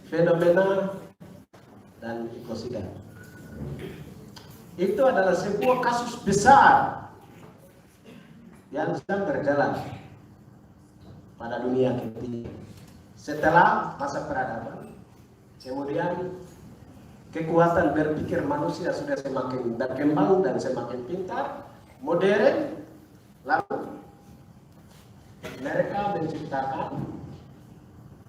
fenomena dan ekosida. Itu adalah sebuah kasus besar yang sedang berjalan pada dunia ketiga. Setelah masa peradaban, kemudian kekuatan berpikir manusia sudah semakin berkembang dan semakin pintar, modern, lalu mereka menciptakan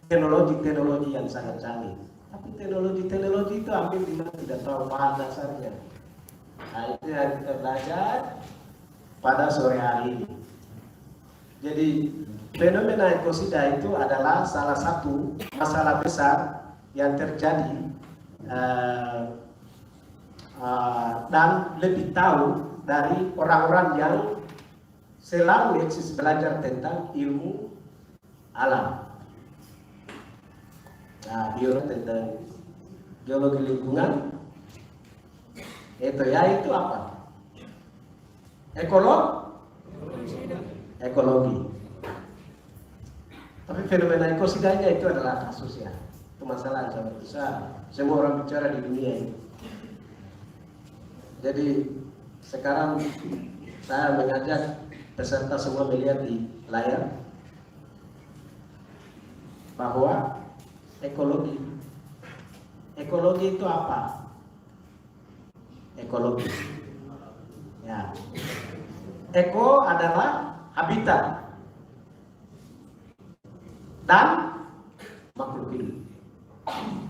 teknologi-teknologi yang sangat canggih. Tapi teknologi-teknologi itu hampir tidak tahu bahan dasarnya. Nah, itu yang kita belajar pada sore hari ini. Jadi fenomena ekosida itu adalah salah satu masalah besar yang terjadi dan lebih tahu dari orang-orang yang selalu eksis belajar tentang ilmu alam. Nah, biologi tentang geologi lingkungan itu apa? Ekologi. Tapi fenomena ekosidanya itu adalah kasus ya. Itu masalah yang sangat besar. Semua orang bicara di dunia ini. Jadi sekarang saya mengajak peserta semua melihat di layar bahwa ekologi itu apa? Ekologi. Ya. Eko adalah habitat dan makhluk hidup.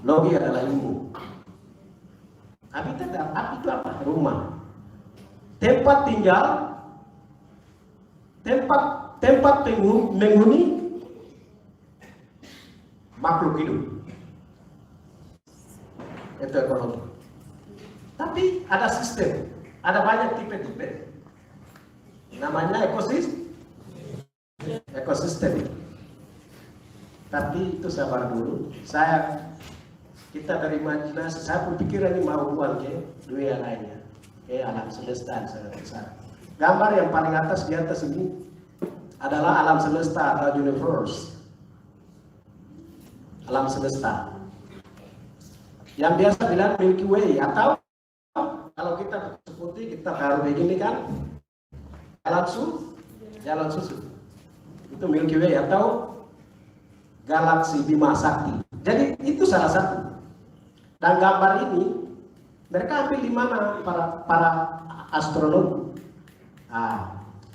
Logi adalah ilmu. Habitat itu apa? Rumah. Tempat tinggal, tempat menghuni makhluk hidup. Itu ekologi. Tapi ada sistem, ada banyak tipe-tipe. Namanya ekosistem. Tapi itu sabar dulu. Kita dari imajinasi, saya berpikir ini mau buang ke dunia lainnya, ke alam semesta yang sangat besar. Gambar yang paling atas di atas ini adalah alam semesta atau universe. Alam semesta. Yang biasa bilang Milky Way, atau kalau kita putih kita taruh begini kan, jalan susu. Itu Milky Way atau galaksi Bima Sakti. Jadi itu salah satu. Dan gambar ini mereka ambil di mana para astronom.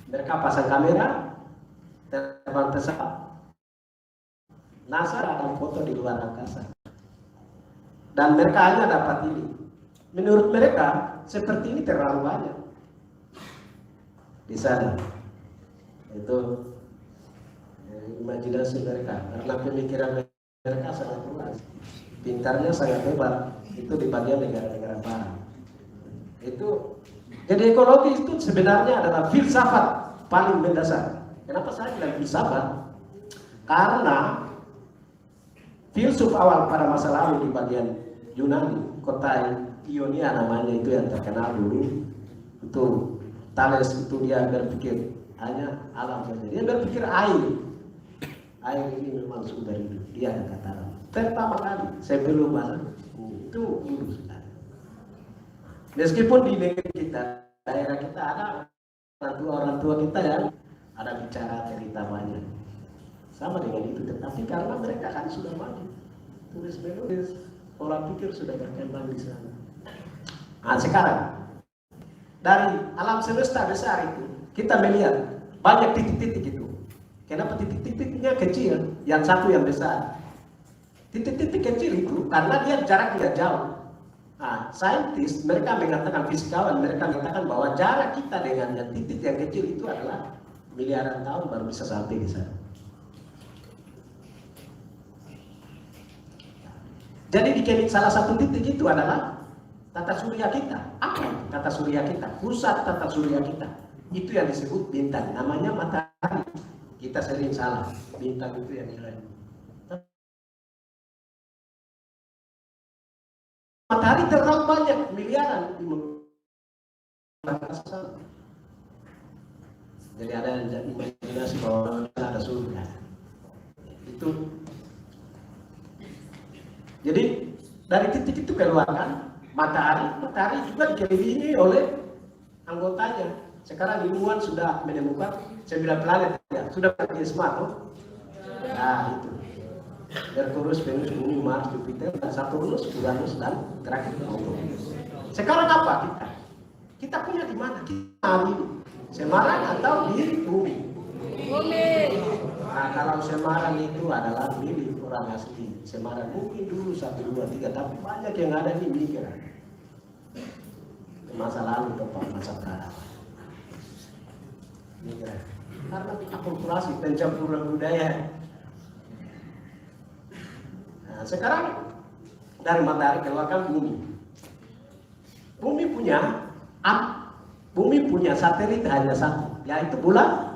Mereka pasang kamera, terbang pesawat. NASA ada foto di luar angkasa. Dan mereka hanya dapat ini. Menurut mereka seperti ini terlalu banyak di sana. Itu imajinasi mereka, karena pemikiran mereka sangat luas, pintarnya sangat hebat. Itu di bagian negara-negara barat. Itu jadi ekologi itu sebenarnya adalah filsafat paling mendasar. Kenapa saya bilang filsafat? Karena filsuf awal pada masa lalu di bagian Yunani, kota Ionia namanya, itu yang terkenal dulu. Itu Thales, itu dia berpikir hanya alam saja. Dia berpikir air ini memang sumber hidup. Dia ada kata pertama kali sebelum mana itu dulu sudah. Meskipun di negeri kita, daerah kita ada orang tua kita yang ada bicara cerita banyak sama dengan itu, tetapi karena mereka kan sudah maju, tulis menulis, pola pikir sudah berkembang di sana. Nah sekarang dari alam semesta besar itu kita melihat banyak titik-titik itu. Kenapa titik-titiknya kecil, yang satu yang besar? Titik-titik kecil itu karena dia jaraknya jauh. Nah, saintis mereka mengatakan, fisikawan mereka mengatakan bahwa jarak kita dengan yang titik yang kecil itu adalah miliaran tahun baru bisa sampai di sana. Jadi di salah satu titik itu adalah tata surya kita. Apa itu tata surya kita? Pusat tata surya kita. Itu yang disebut bintang, namanya matahari. Kita sering salah, bintang itu yang lain. Matahari terlalu banyak, miliaran di angkasa. Jadi ada yang imajinasi bahwa ada surga. Itu Jadi dari titik itu keluar kan matahari juga dikelilingi oleh anggotanya. Sekarang ilmuwan sudah menemukan 9 planet ya, sudah pakai smart loh. Nah itu Merkurius, Venus, Bumi, Mars, Jupiter, dan Saturnus, Uranus, dan terakhir Pluto. Sekarang apa kita? Kita punya di mana? Kita di Semarang atau di Bumi? Bumi. Nah kalau Semarang itu adalah milik orang asli. Semarang mungkin dulu 1, 2, 3, tapi banyak yang ada di mikir. Masa lalu atau masa sekarang. Mikir. Karena akulturasi pencampuran budaya. Nah, sekarang dari matahari keluarkan bumi. Bumi punya satelit hanya satu, yaitu bulan.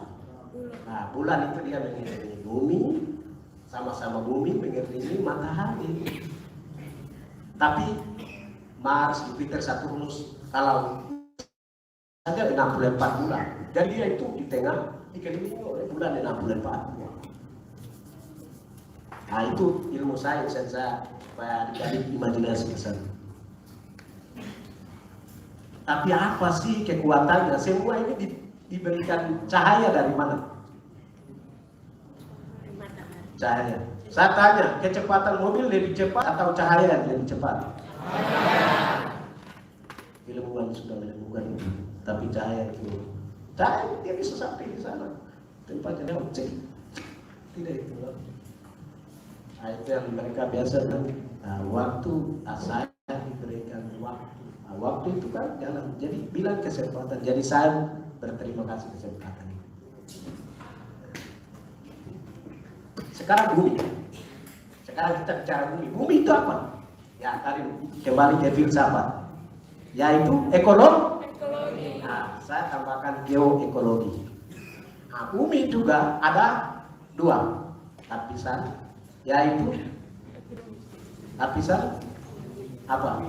Nah, bulan itu dia mengelilingi bumi, sama-sama bumi mengelilingi matahari. Tapi Mars, Jupiter, Saturnus kalau ada 64 bulan, jadi dia itu di tengah dikelilingi oleh bulan 64. Nah itu ilmu sains yang saya dari imajinasi ke sana. Tapi apa sih kekuatannya? Semua ini diberikan cahaya dari mana? Cahaya. Saya tanya, kecepatan mobil lebih cepat atau cahaya yang lebih cepat? Ilmuwan sudah menemukan itu. Tapi cahaya itu dia bisa sampai di sana. Tempatnya cek. Tidak itu. Nah, itu yang mereka biasa kan waktu saya diberikan waktu. Nah, waktu itu kan jalan. Jadi bilang kesempatan. Jadi saya berterima kasih kesempatan itu. Sekarang bumi. Sekarang kita bicara bumi. Bumi itu apa? Ya tadi kembali ke filsafat. Yaitu ekologi. Nah, saya tambahkan geoekologi. Nah, bumi juga ada 2 lapisan, yaitu lapisan apa?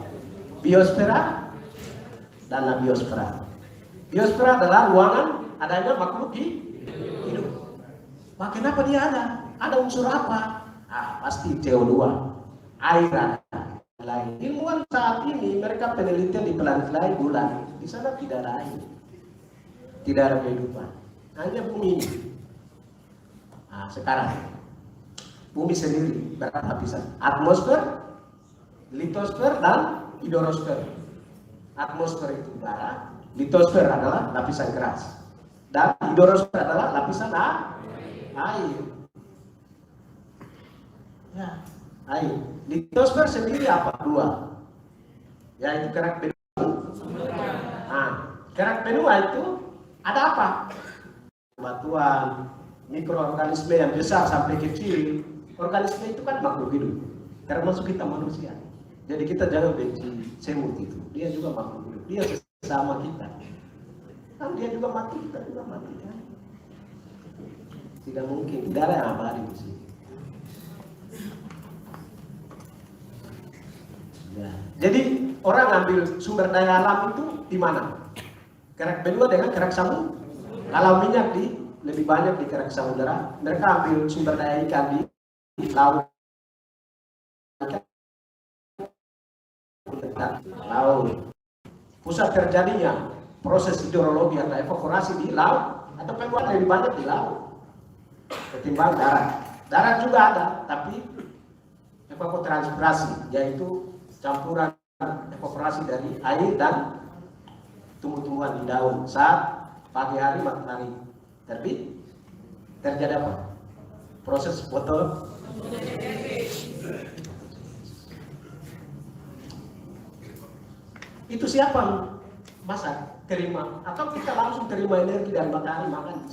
Biosfera dan abiosfera. Biosfera adalah ruangan adanya makhluk hidup. Wah, kenapa dia ada? Ada unsur apa? Pasti CO2, air ada. Lain. Ilmuwan saat ini mereka penelitian di planet lain bulan. Di sana tidak ada air, tidak ada kehidupan, hanya bumi. Nah, sekarang bumi sendiri berapa lapisan? Atmosfer, litosfer, dan hidrosfer. Atmosfer itu udara, litosfer adalah lapisan keras, dan hidrosfer adalah lapisan air. Ya, air. Litosfer sendiri apa? 2, yaitu kerak benua. Nah, kerak benua itu ada apa? Batuan, mikroorganisme yang besar sampai kecil. Organisme itu kan makhluk hidup, termasuk kita manusia. Jadi kita jangan benci semut itu. Dia juga makhluk hidup. Dia sesama kita. Kan dia juga mati, kita juga mati kan? Tidak mungkin. Tidak ada yang abadi di sini. Ya. Jadi orang ambil sumber daya alam itu di mana? Kerak benua dengan kerak samudera. Kalau minyak lebih banyak di kerak samudera, mereka ambil sumber daya ikan di laut. Laut. Pusat terjadinya proses hidrologi atau evaporasi di laut, atau penguat lebih banyak di laut ketimbang darat. Darat juga ada, tapi evapotranspirasi, yaitu campuran evaporasi dari air dan tumbuh-tumbuhan di daun. Saat pagi hari matahari terbit, terjadi apa? Proses fotosintesis. Itu siapa masak? Terima? Atau kita langsung terima energi dari matahari makan?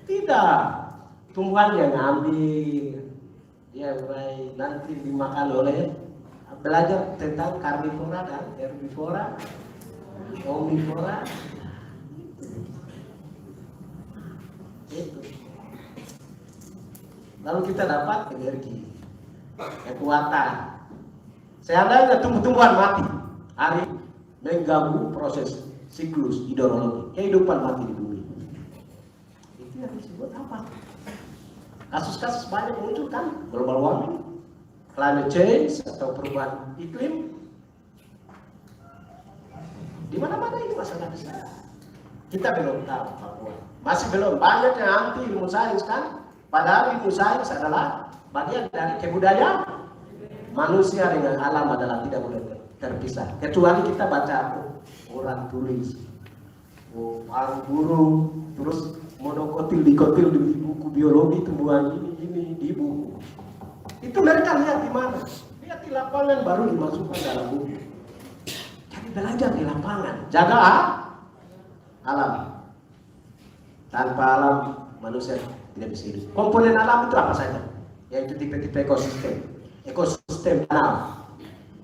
Tidak. Tumbuhan yang ambil, dia mulai nanti dimakan oleh. Belajar tentang karnivora dan herbivora, omnivora. Itu. Lalu kita dapat energi, kekuatan. Seandainya tumbuh-tumbuhan mati, hari mengganggu proses siklus hidrologi, kehidupan mati di bumi. Itu yang disebut apa? Kasus-kasus banyak muncul kan, global warming. climate change atau perubahan iklim, di mana-mana ini masalah besar. Kita belum tahu Papua. Masih belum, banyak yang anti ilmu sains kan? Padahal ilmu sains adalah bagian dari kebudayaan. Manusia dengan alam adalah tidak boleh terpisah. Kecuali kita baca orang tulis, paru burung, terus monokotil dikotil di buku biologi tumbuhan ini di buku. Itu mereka lihat di mana? Lihat di lapangan baru dimasukkan dalam buku. Jadi belajar di lapangan, jaga alam. Tanpa alam manusia tidak bisa hidup. Komponen alam itu apa saja? Yaitu tipe-tipe ekosistem. Ekosistem tanah.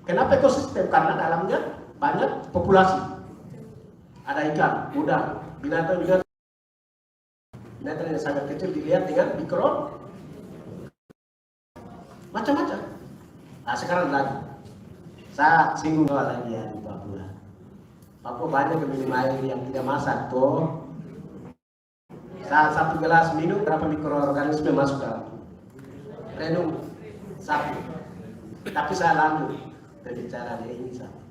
Kenapa ekosistem? Karena dalamnya banyak populasi. Ada ikan, udang, binatang yang sangat kecil dilihat dengan mikro, macam-macam. Nah sekarang lagi, saya singgung lagi ya di Papua. Papua banyak yang minum air yang tidak masak tuh. Saat satu gelas minum berapa mikroorganisme masuk ke renung satu. Tapi saya lanjut berbicara di ini satu.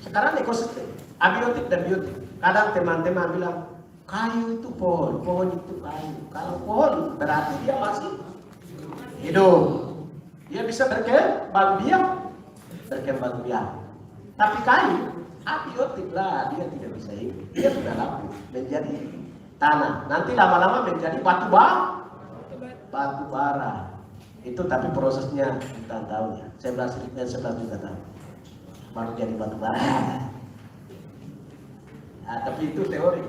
Sekarang ekosistem, abiotik dan biotik. Kadang teman-teman bilang kayu itu pohon, pohon itu kayu. Kalau pohon berarti dia masih hidup. Dia bisa berkembang biak. Tapi kayu abiotik lah, dia tidak bisa hidup. Dia sudah lapuk menjadi tanah. Nanti lama-lama menjadi batu bara. Itu tapi prosesnya kita tahu ya. 11 juta tahun baru jadi batu bara. Nah, tapi itu teori.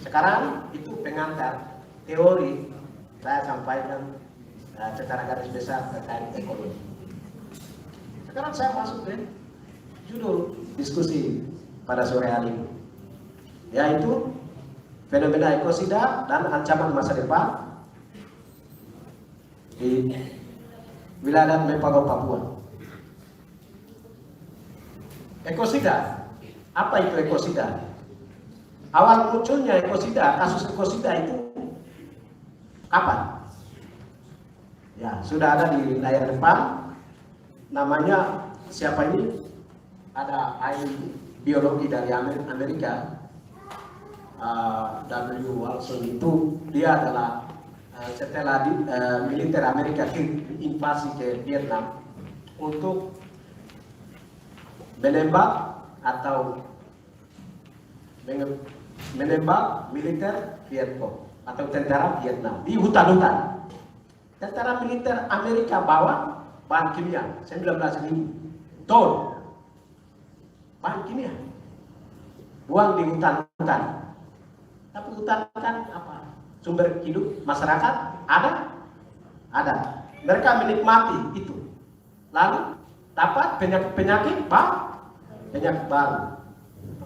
Sekarang itu pengantar teori. Saya sampaikan secara garis besar terkait ekologi. Sekarang saya masuk ke judul diskusi pada sore hari ini, yaitu fenomena ekosida dan ancaman masa depan di wilayah Mepago Papua. Ekosida, apa itu ekosida? Awal munculnya ekosida, kasus ekosida itu kapan? Ya, sudah ada di layar depan. Namanya siapa ini? Ada ahli biologi dari Amerika, W. Walson itu. Dia adalah setelah militer Amerika invasi ke Vietnam untuk menembak atau menembak militer Vietcong atau tentara Vietnam di hutan-hutan. Tentara militer Amerika bawa bahan kimia 19.000 ton bahan kimia, buang di hutan-hutan. Tapi hutan kan apa? Sumber hidup masyarakat ada. Mereka menikmati itu, lalu dapat penyakit baru,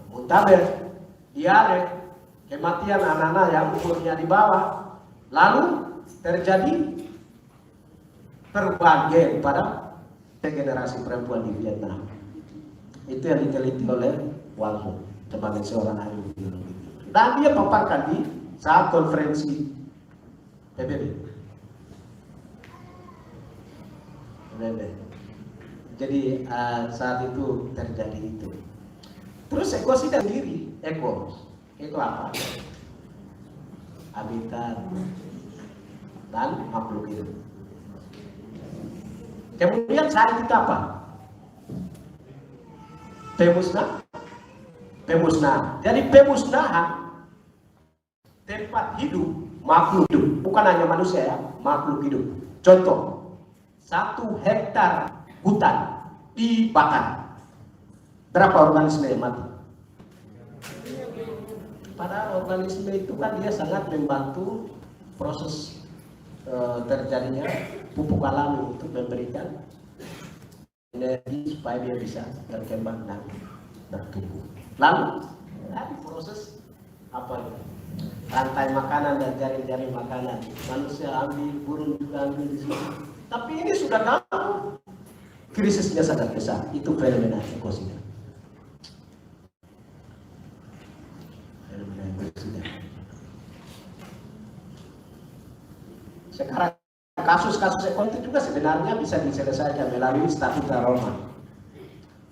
muntaber, diare, kematian anak-anak yang umurnya di bawah. Lalu terjadi perubahan gen pada generasi perempuan di Vietnam. Itu yang diteliti oleh Walson sebagai seorang ahli biologi. Dan dia paparkan di saat konferensi PBB. Jadi saat itu terjadi itu. Terus ekosida sendiri, itu apa? Habitat dan makhluk hidup. Kemudian saat itu apa? Pemusnahan. Jadi pemusnahan tempat hidup makhluk hidup, bukan hanya manusia ya, makhluk hidup. Contoh, 1 hektar hutan dibakar. Berapa organisme yang mati? Padahal organisme itu kan dia sangat membantu proses terjadinya pupuk alami untuk memberikan energi supaya dia bisa berkembang dan bertumbuh. Lalu dari proses apa itu? Rantai makanan dan jaring-jaring makanan. Manusia ambil, burung juga ambil di sini. Tapi ini sudah tahu krisisnya sangat besar. Itu fenomena ekosida. Sekarang kasus-kasus ekonomi itu juga sebenarnya bisa diselesaikan melalui Statuta Roma.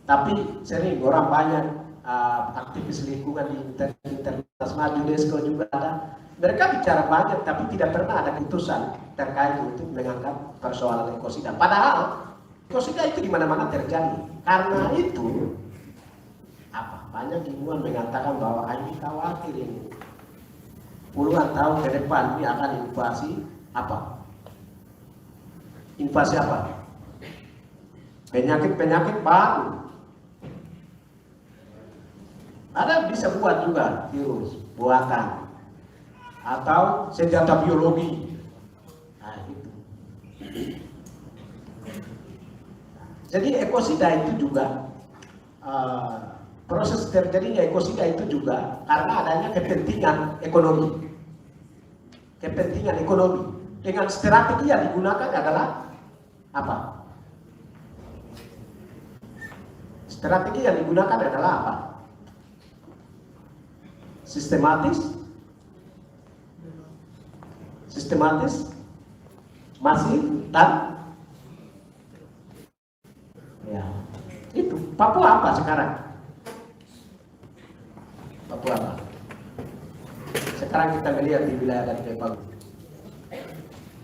Tapi sering orang banyak aktivis lingkungan di internasional UNESCO juga ada. Mereka bicara banyak tapi tidak pernah ada keputusan terkait untuk mengangkat persoalan ekosida. Padahal ekosida itu di mana-mana terjadi. Karena itu banyak ilmuwan mengatakan bahwa ini khawatir ini puluhan tahun ke depan ini akan invasi apa? Invasi apa? Penyakit-penyakit baru. Ada bisa buat juga virus buatan atau senjata biologi. Nah, itu. Jadi ekosida itu juga proses terjadinya ekosida itu juga karena adanya kepentingan ekonomi. Kepentingan ekonomi dengan strategi yang digunakan adalah apa? Strategi yang digunakan adalah apa? Sistematis, masif, dan ya itu. Papua apa sekarang? Papua apa? Sekarang kita melihat di wilayah dan Palu.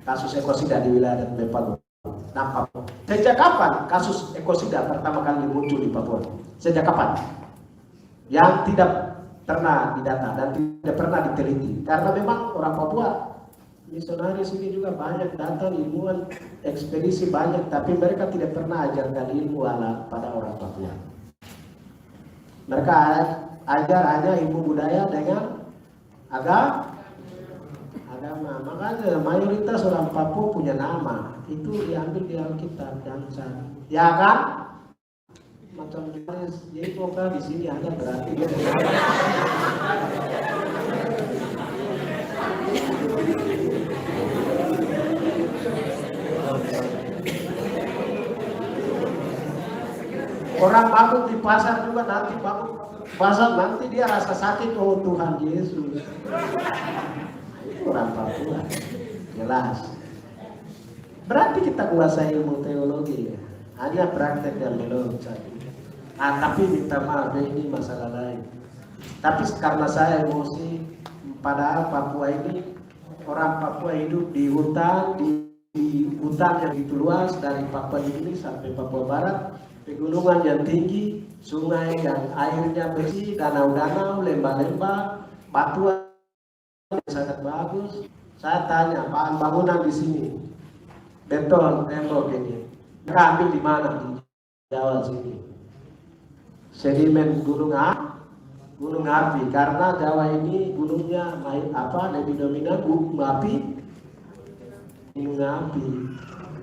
Kasus ekosida di wilayah dan Palu. Nampak. Sejak kapan kasus ekosida pertama kali muncul di Papua? Sejak kapan? Yang tidak pernah didata dan tidak pernah diteliti. Karena memang orang Papua, misionaris ini juga banyak datang, ilmuwan, ekspedisi banyak, tapi mereka tidak pernah ajarkan ilmu ala pada orang Papua. Mereka ajar hanya ilmu budaya dengan agama. Makanya mayoritas orang Papua punya nama itu diambil di Alkitab dan ya kan? Macam jenis, jadi pokoknya di sini ada berarti dia orang mabuk di pasar juga nanti mabuk pasar nanti dia rasa sakit, oh Tuhan Yesus. Itu orang Papua jelas. Berarti kita kuasai ilmu teologi ya. Hanya praktek dan belum saja. Tapi minta maaf ini masalah lain. Tapi karena saya emosi, padahal Papua ini orang Papua hidup di hutan, di hutan yang begitu luas dari Papua ini sampai Papua Barat, pegunungan yang tinggi, sungai yang airnya bersih, danau-danau, lembah-lembah, batuan yang sangat bagus. Saya tanya, bahan bangunan di sini, beton, tembok ini, mereka ambil di mana di Jawa sini? Sedimen gunung api, karena Jawa ini gunungnya lebih dominan gunung api.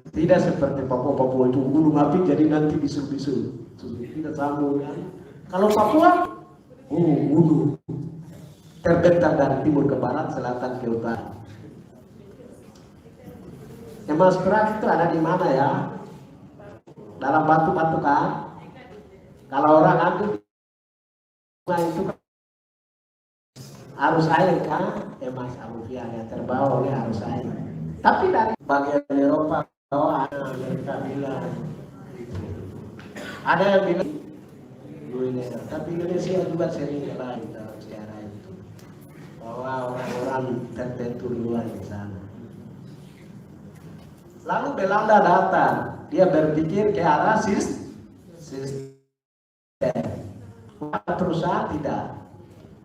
Tidak seperti Papua itu gunung api jadi nanti bisul-bisul, tidak sambung kan. Kalau Papua gunung terbentang dari timur ke barat, selatan ke utara. Emas perak itu ada di mana ya? Dalam batu-batu kan? Kalau orang ambil itu arus air kan, emas aluvial yang terbawa oleh arus air. Tapi dari bagian Eropa bawah mereka bilang ada yang bilang Indonesia, tapi Indonesia juga sering lain dalam sejarah itu bahwa orang-orang tertentu luar di sana. Lalu Belanda datang, dia berpikir ke arah sistem. Perusahaan tidak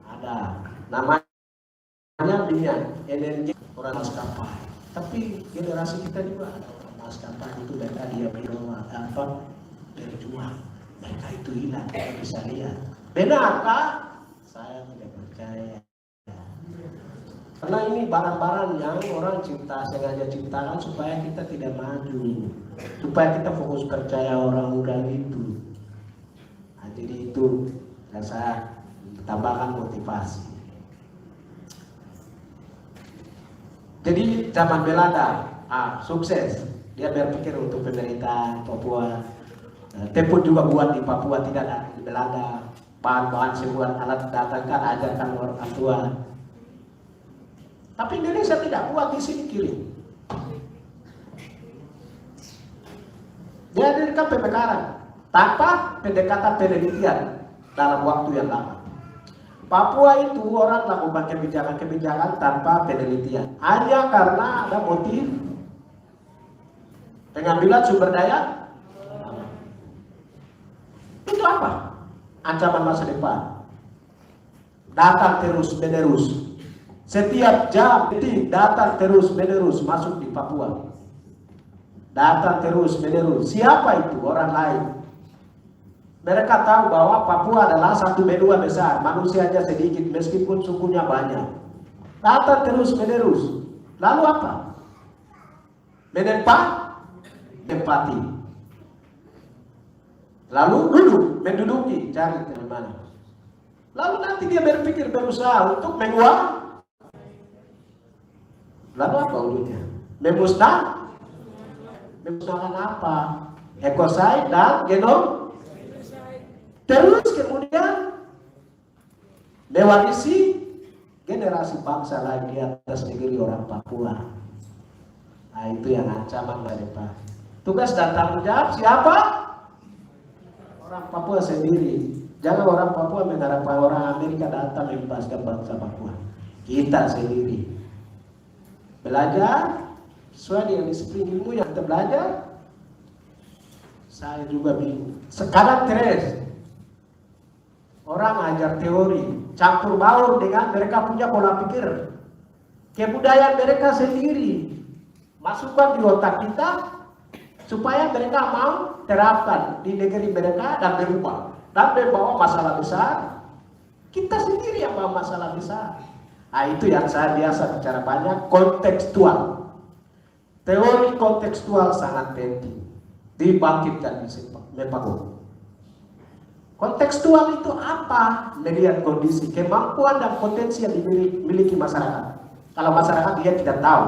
ada namanya minyak energi orang maskapai, tapi generasi kita juga ada orang maskapai itu mereka dia berjuang, mereka itu hilang, kita bisa lihat. Benarkah? Saya tidak percaya. Karena ini barang-barang yang orang sengaja ciptakan supaya kita tidak maju, supaya kita fokus percaya orang-orang itu. Jadi itu yang saya tambahkan motivasi. Jadi zaman Belanda sukses, dia berpikir untuk pemerintahan Papua. Tempur juga buat di Papua, tidak ada di Belanda. Bahan-bahan sebuah alat datangkan, ajarkan orang tua. Tapi Indonesia tidak buat di sini kirim. dihadirkan pemekaran tanpa pendekatan penelitian dalam waktu yang lama. Papua itu orang lakukan kebijakan-kebijakan tanpa penelitian, hanya karena ada motif pengambilan sumber daya. Itu apa? Ancaman masa depan. Datang terus menerus, setiap jam detik datang terus menerus masuk di Papua. Datang terus menerus. Siapa itu? Orang lain. Mereka tahu bahwa Papua adalah satu benua besar, manusianya sedikit meskipun sukunya banyak. Datang terus menerus. Lalu apa? Menempati. Lalu duduk, menduduki, cari ke mana. Lalu nanti dia berpikir berusaha untuk menguak. Lalu apa ujungnya? Memusnahkan apa? Ekoside dan genom. Terus kemudian mewarisi generasi bangsa lain di atas negeri orang Papua. Nah itu yang ancaman masa depan. Tugas dan tanggung jawab siapa? Orang Papua sendiri. Jangan orang Papua mengharapkan orang Amerika datang membebaskan bangsa Papua. Kita sendiri belajar sesuai dengan disiplin ilmu yang kita belajar. Saya juga bingung. Sekarang terus orang ajar teori, campur baur dengan mereka punya pola pikir, kebudayaan mereka sendiri, masukkan di otak kita supaya mereka mau terapkan di negeri mereka dan berubah dan membawa masalah besar. Kita sendiri yang bawa masalah besar. Nah itu yang saya biasa bicara banyak, kontekstual. Teori kontekstual sangat penting dibangkitkan di Mepago. Kontekstual itu apa? Melihat kondisi, kemampuan dan potensi yang dimiliki masyarakat. Kalau masyarakat dia tidak tahu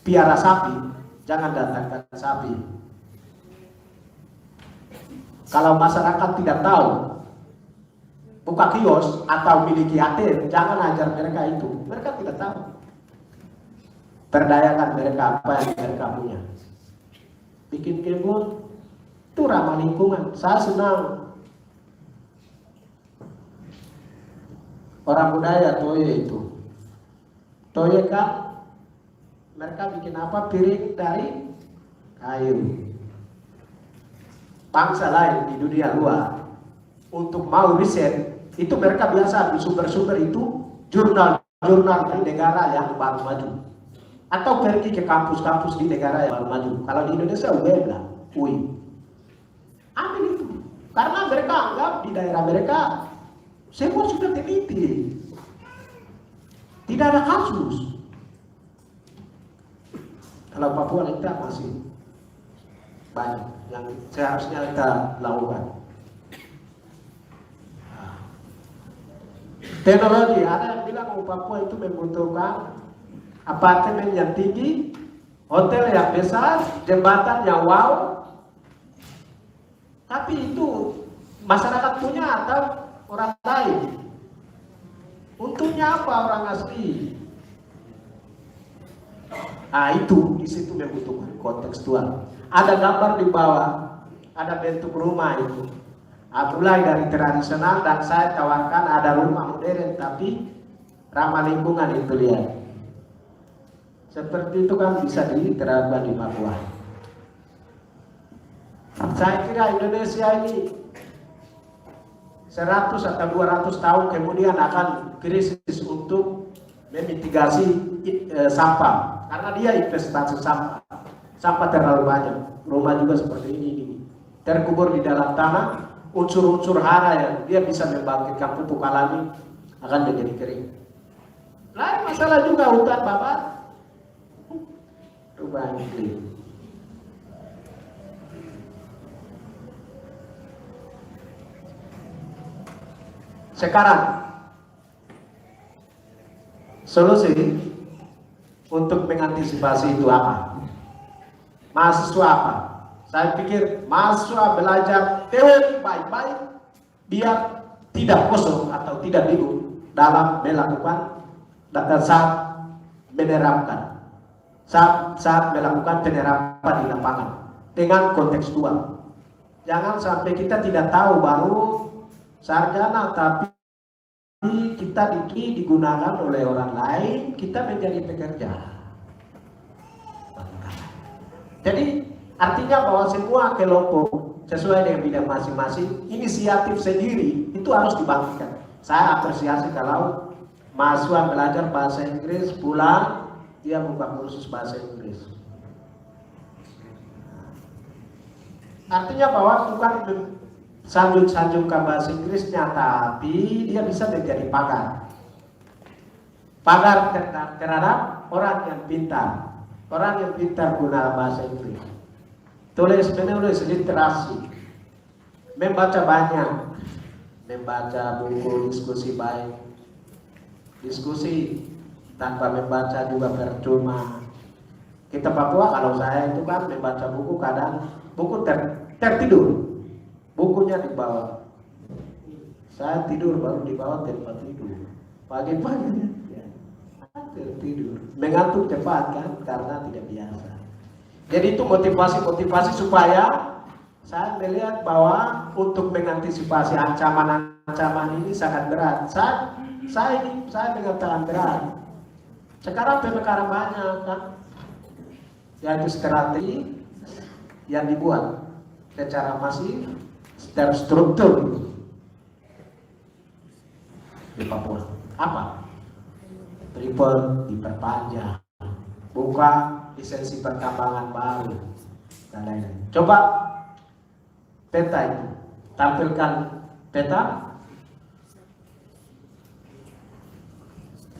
piara sapi, jangan datangkan sapi. Kalau masyarakat tidak tahu buka kios atau miliki ATM, jangan ajar mereka itu. Mereka tidak tahu. Berdayakan mereka apa yang mereka punya. Bikin kebun itu ramah lingkungan. Saya senang orang budaya Toye itu. Toye kan mereka bikin apa? Piring dari kayu. Bangsa lain di dunia luar untuk mau riset itu mereka biasa di sumber-sumber itu jurnal-jurnal dari negara yang baru maju atau pergi ke kampus-kampus di negara yang baru maju. Kalau di Indonesia UI. Ambil itu karena mereka anggap di daerah mereka semua sudah teliti, tidak ada kasus. Kalau Papua kita masih banyak yang seharusnya kita lakukan. Teknologi, ada yang bilang Papua itu membutuhkan apartemen yang tinggi, hotel yang besar, jembatan yang wow. Tapi itu masyarakat punya atau orang lain? Untungnya apa orang asli? Nah itu di situ membutuhkan kontekstual. Ada gambar di bawah, ada bentuk rumah itu. Mulai dari tradisional dan saya tawarkan ada rumah modern tapi ramah lingkungan itu lihat. Seperti itu kan bisa diterapkan di Papua. Saya kira Indonesia ini 100 atau 200 tahun kemudian akan krisis untuk memitigasi sampah karena dia investasi sampah. Sampah terlalu banyak. Rumah juga seperti ini terkubur di dalam tanah. Unsur-unsur hara yang dia bisa membangkitkan pupuk alami akan menjadi kering. Lain masalah juga hutan babat, perubahan iklim. Sekarang solusi untuk mengantisipasi itu apa? Mahasiswa apa? Saya pikir mahasiswa belajar teori baik-baik biar tidak kosong atau tidak bingung dalam melakukan saat menerapkan, saat melakukan penerapan di lapangan. dengan kontekstual. Jangan sampai kita tidak tahu baru sarjana tapi kita digunakan oleh orang lain, kita menjadi pekerja. Jadi artinya bahwa semua kelompok sesuai dengan bidang masing-masing, inisiatif sendiri itu harus dibangkitkan. Saya apresiasi kalau mahasiswa belajar bahasa Inggris pulang dia buka kursus bahasa Inggris. Artinya bahwa bukan sanjung-sanjungkan bahasa Inggrisnya, tapi dia bisa menjadi pagar. Pagar terhadap orang yang pintar. Orang yang pintar guna bahasa Inggris. Tulis menulis literasi. Membaca banyak. Membaca buku, diskusi baik. Diskusi tanpa membaca juga percuma. Kita Papua, kalau saya itu kan membaca buku kadang buku tertidur. Bukunya di bawah. Saya tidur baru di bawah tempat tidur. Pagi-pagi ya, tertidur. Mengantuk cepat kan karena tidak biasa. Jadi itu motivasi supaya saya melihat bahwa untuk mengantisipasi ancaman-ancaman ini sangat berat. Saya mengatakan berat. Sekarang pemekaran banyak kan, yaitu strategi yang dibuat secara masif, terstruktur di Papua. Apa? Triple diperpanjang, buka lisensi pertambangan baru dan lain-lain. Coba peta itu, tampilkan peta.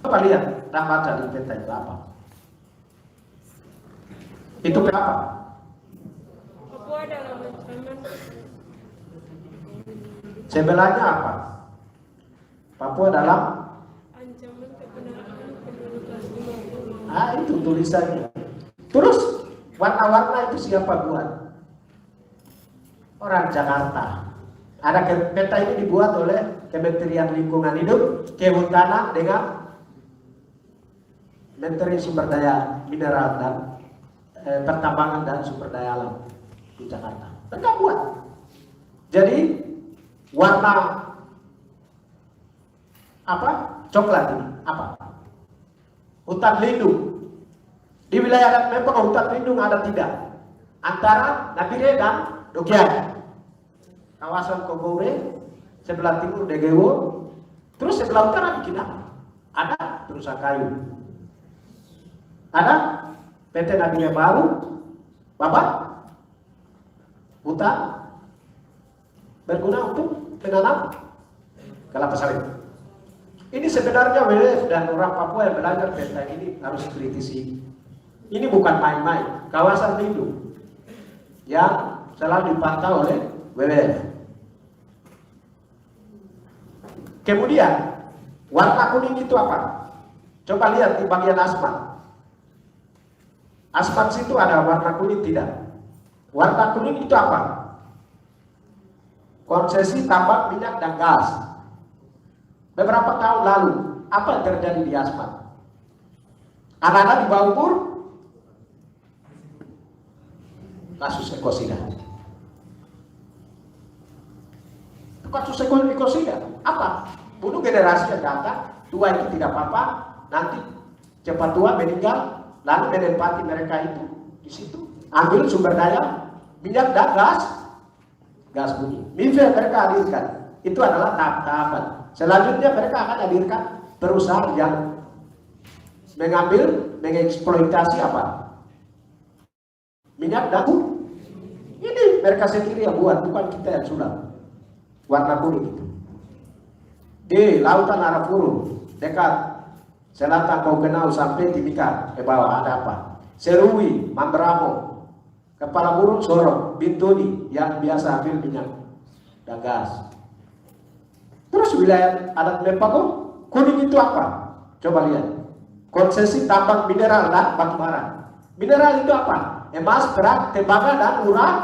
Coba lihat, dan baca di peta itu apa? Itu peta apa? Papua adalah ancaman. Sebelahnya apa? Papua dalam Ancaman kebenaran komunitas 50. Ah, itu tulisannya. Terus warna-warna itu siapa buat? Orang Jakarta. Ada peta ini dibuat oleh Kementerian Lingkungan Hidup, Kehutanan dengan Menteri Sumber Daya Mineral dan Pertambangan dan Sumber Daya Alam di Jakarta. Mereka buat. Jadi warna apa? Coklat ini apa? Hutan lindung. Di wilayah adat Mempeng hutan lindung ada 3. Antara Nabire dan Dokian. Kawasan Kobore, sebelah timur Degewo, terus sebelah utara bikin apa? Ada perusahaan kayu. Ada PT Nabire Baru, Babat, hutan berguna untuk menanam kelapa sawit. Ini sebenarnya WWF dan orang Papua yang belajar peta ini harus kritisi. Ini bukan main-main, kawasan lindung yang selalu dipantau oleh WWF. Kemudian warna kuning itu apa? Coba lihat di bagian asmat. Asmat situ ada warna kuning tidak? Warna kuning itu apa? Konsesi tambang minyak dan gas. Beberapa tahun lalu, apa yang terjadi di asmat? Anak-anak di bawah umur kasus ekosida. Kasus ekosida apa? Bunuh generasi yang datang, tua itu tidak apa-apa, nanti cepat tua meninggal, lalu menempati mereka itu di situ, ambil sumber daya minyak dan gas bumi. Misalnya mereka hadirkan, itu adalah tahap-tahapan. Selanjutnya mereka akan hadirkan perusahaan yang mengeksploitasi apa? Minyak dan bumi. Ini mereka sendiri yang buat, bukan kita yang sudah. Warna kuning itu. Di lautan Arafuru, dekat selatan Kokenau sampai Timika, ke bawah ada apa? Serui, Mamberamo, Kepala Burung Sorong, Bintuni yang biasa ambil minyak dan gas. Terus wilayah adat Mempago, kuning itu apa? Coba lihat. Konsesi tambang mineral dan batu bara. Mineral itu apa? Emas, perak, tembaga dan uran,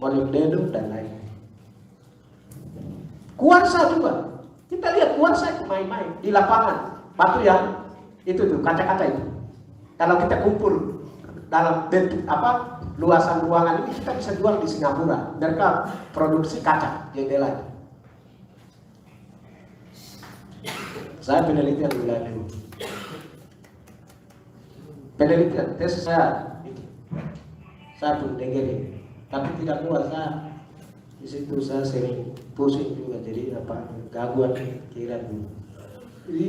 molybdenum dan lain. Kuarsa juga. Kita lihat kuarsa itu main-main di lapangan. Batu yang itu tuh, kaca-kaca itu. Kalau kita kumpul dalam bentuk apa luasan ruangan ini kita bisa jual di Singapura. Mereka produksi kaca jendela. Saya penelitian di wilayah itu. Penelitian tesis saya pun dengar, tapi tidak kuat saya. Di situ saya sering pusing juga, jadi apa gangguan pikiran. Jadi,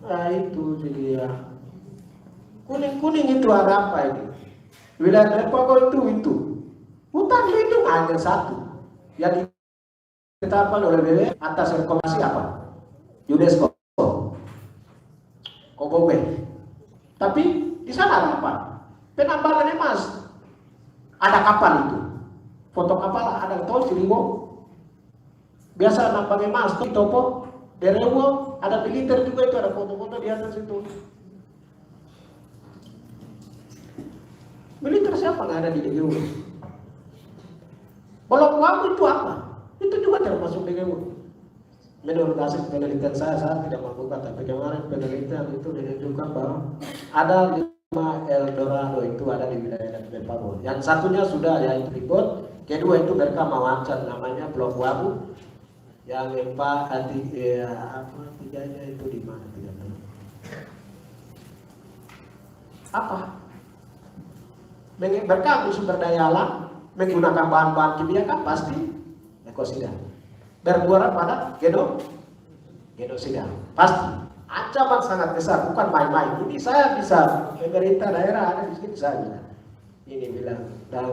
nah itu jadi ya kuning itu ada apa ini? Wilayah Depok itu hutan lindung hanya satu yang ditetapkan oleh BPN atas rekomendasi apa? UNESCO, Kokobe. Tapi di sana ada apa? Penambangan emas. Ada kapal itu. Foto kapal ada tol Ciliwung. Biasa nambang emas di Topo, Derewo, ada militer juga itu, ada foto-foto di atas itu. Militer siapa nggak ada di DGU? Bolong Wabu itu apa? Itu juga termasuk DGU. Menurut hasil penelitian saya tidak membuka, tapi kemarin penelitian itu menunjukkan bahwa ada 5 Eldorado itu ada di wilayah Papua. Yang satunya sudah yaitu Ribot, kedua itu mereka mewancar namanya Blok Wabu, yang tiganya itu di mana? Tidak tahu. Apa? Mereka ambil sumber daya alam, menggunakan bahan-bahan kimia kan pasti ekosida. Bermuara pada genosida. Pasti. Ancaman sangat besar, bukan main-main. Ini saya bisa, pemerintah daerah ada di sini saya bilang. Ini bilang, dan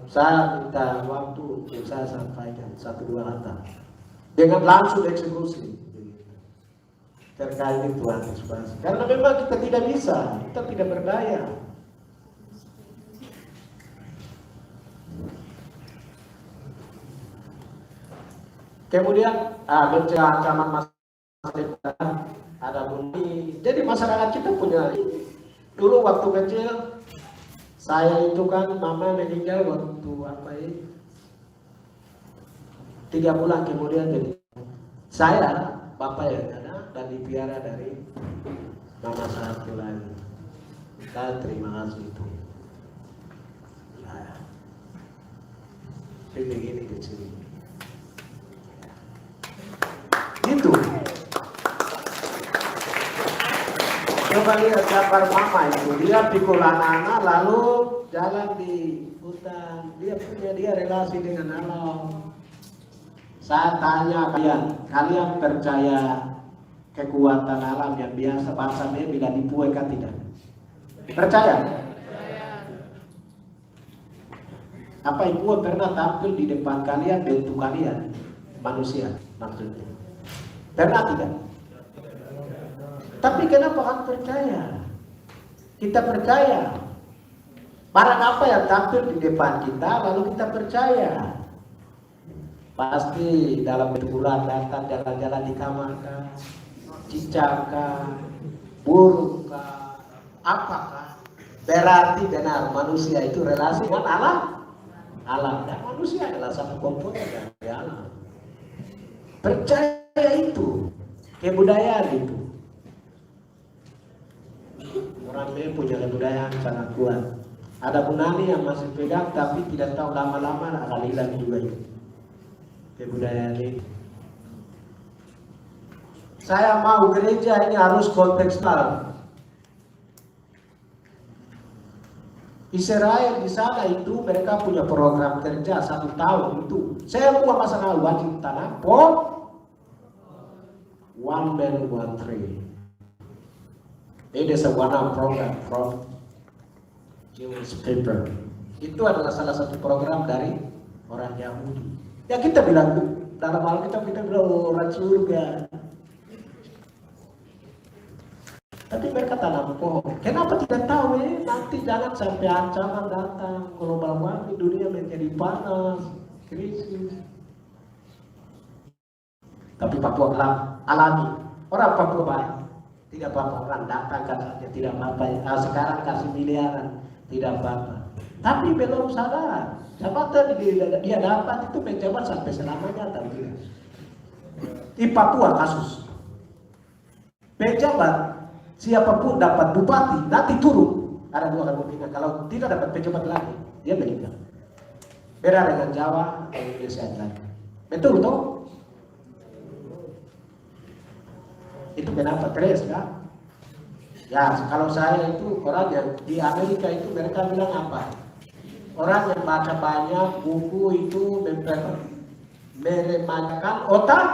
saya minta waktu untuk saya sampaikan 1-2 kata. Dengan langsung eksekusi. Terkait itu antisipasi. Karena memang kita tidak bisa, kita tidak berdaya. Kemudian mencegah ancaman masa depan ada bunyi. Jadi masyarakat kita punya. Dulu waktu kecil saya itu kan mama meninggal waktu apa ini 3 bulan kemudian, jadi saya bapak yang ada dan dipiara dari mama satu lagi. Saya terima kasih itu. Saya begini kecil. Gitu. Coba lihat gambar mama itu, dia pikul anak-anak lalu jalan di hutan, dia relasi dengan alam. Saya tanya kalian percaya kekuatan alam yang biasa bangsa dia bila dipuai kan tidak? Percaya? Apa ibu pernah tampil di depan kalian, bentuk kalian manusia maksudnya? Pernah tidak? Tapi kenapa kan percaya? Kita percaya. Barang apa yang tampil di depan kita lalu kita percaya. Pasti dalam bulan datang jalan-jalan di kamar kah, cicak kah, burung kah, apakah? Berarti benar manusia itu relasi dengan alam dan manusia adalah satu komponen dari alam. Percaya itu, kebudayaan itu. Orang ini punya kebudayaan sangat kuat. Ada Bunani yang masih pegang tapi tidak tahu lama-lama akan hilang juga itu. Kebudayaan ini. Saya mau gereja ini harus kontekstual. Israel di sana itu mereka punya program kerja 1 tahun itu. Semua masalah wajib tanam one man one tree. It is a one-hour program from Jewish people. Itu adalah salah satu program dari orang Yahudi. Ya kita bilang dalam Alkitab kita bilang orang surga. Tapi mereka tanam pohon. Kenapa tidak tahu ya? Nanti jangan sampai ancaman datang, global warming, dunia menjadi panas, krisis. Tapi Papua alami. Orang Papua baik. Tidak apa-apa, orang datangkan saja, tidak apa-apa. Sekarang kasih miliaran, tidak apa-apa. Tapi belum sadar. Jabatan dia dapat itu menjabat sampai selamanya atau tidak. Di Papua kasus. Pejabat siapapun dapat bupati, nanti turun. Ada 2 kemungkinan. Kalau tidak dapat pejabat lagi, dia meninggal. Beda dengan Jawa atau Indonesia yang lain. Betul toh? Itu kenapa tres kan? Ya, kalau saya itu orang yang di Amerika itu mereka bilang apa? Orang yang baca banyak buku itu meremajakan otak.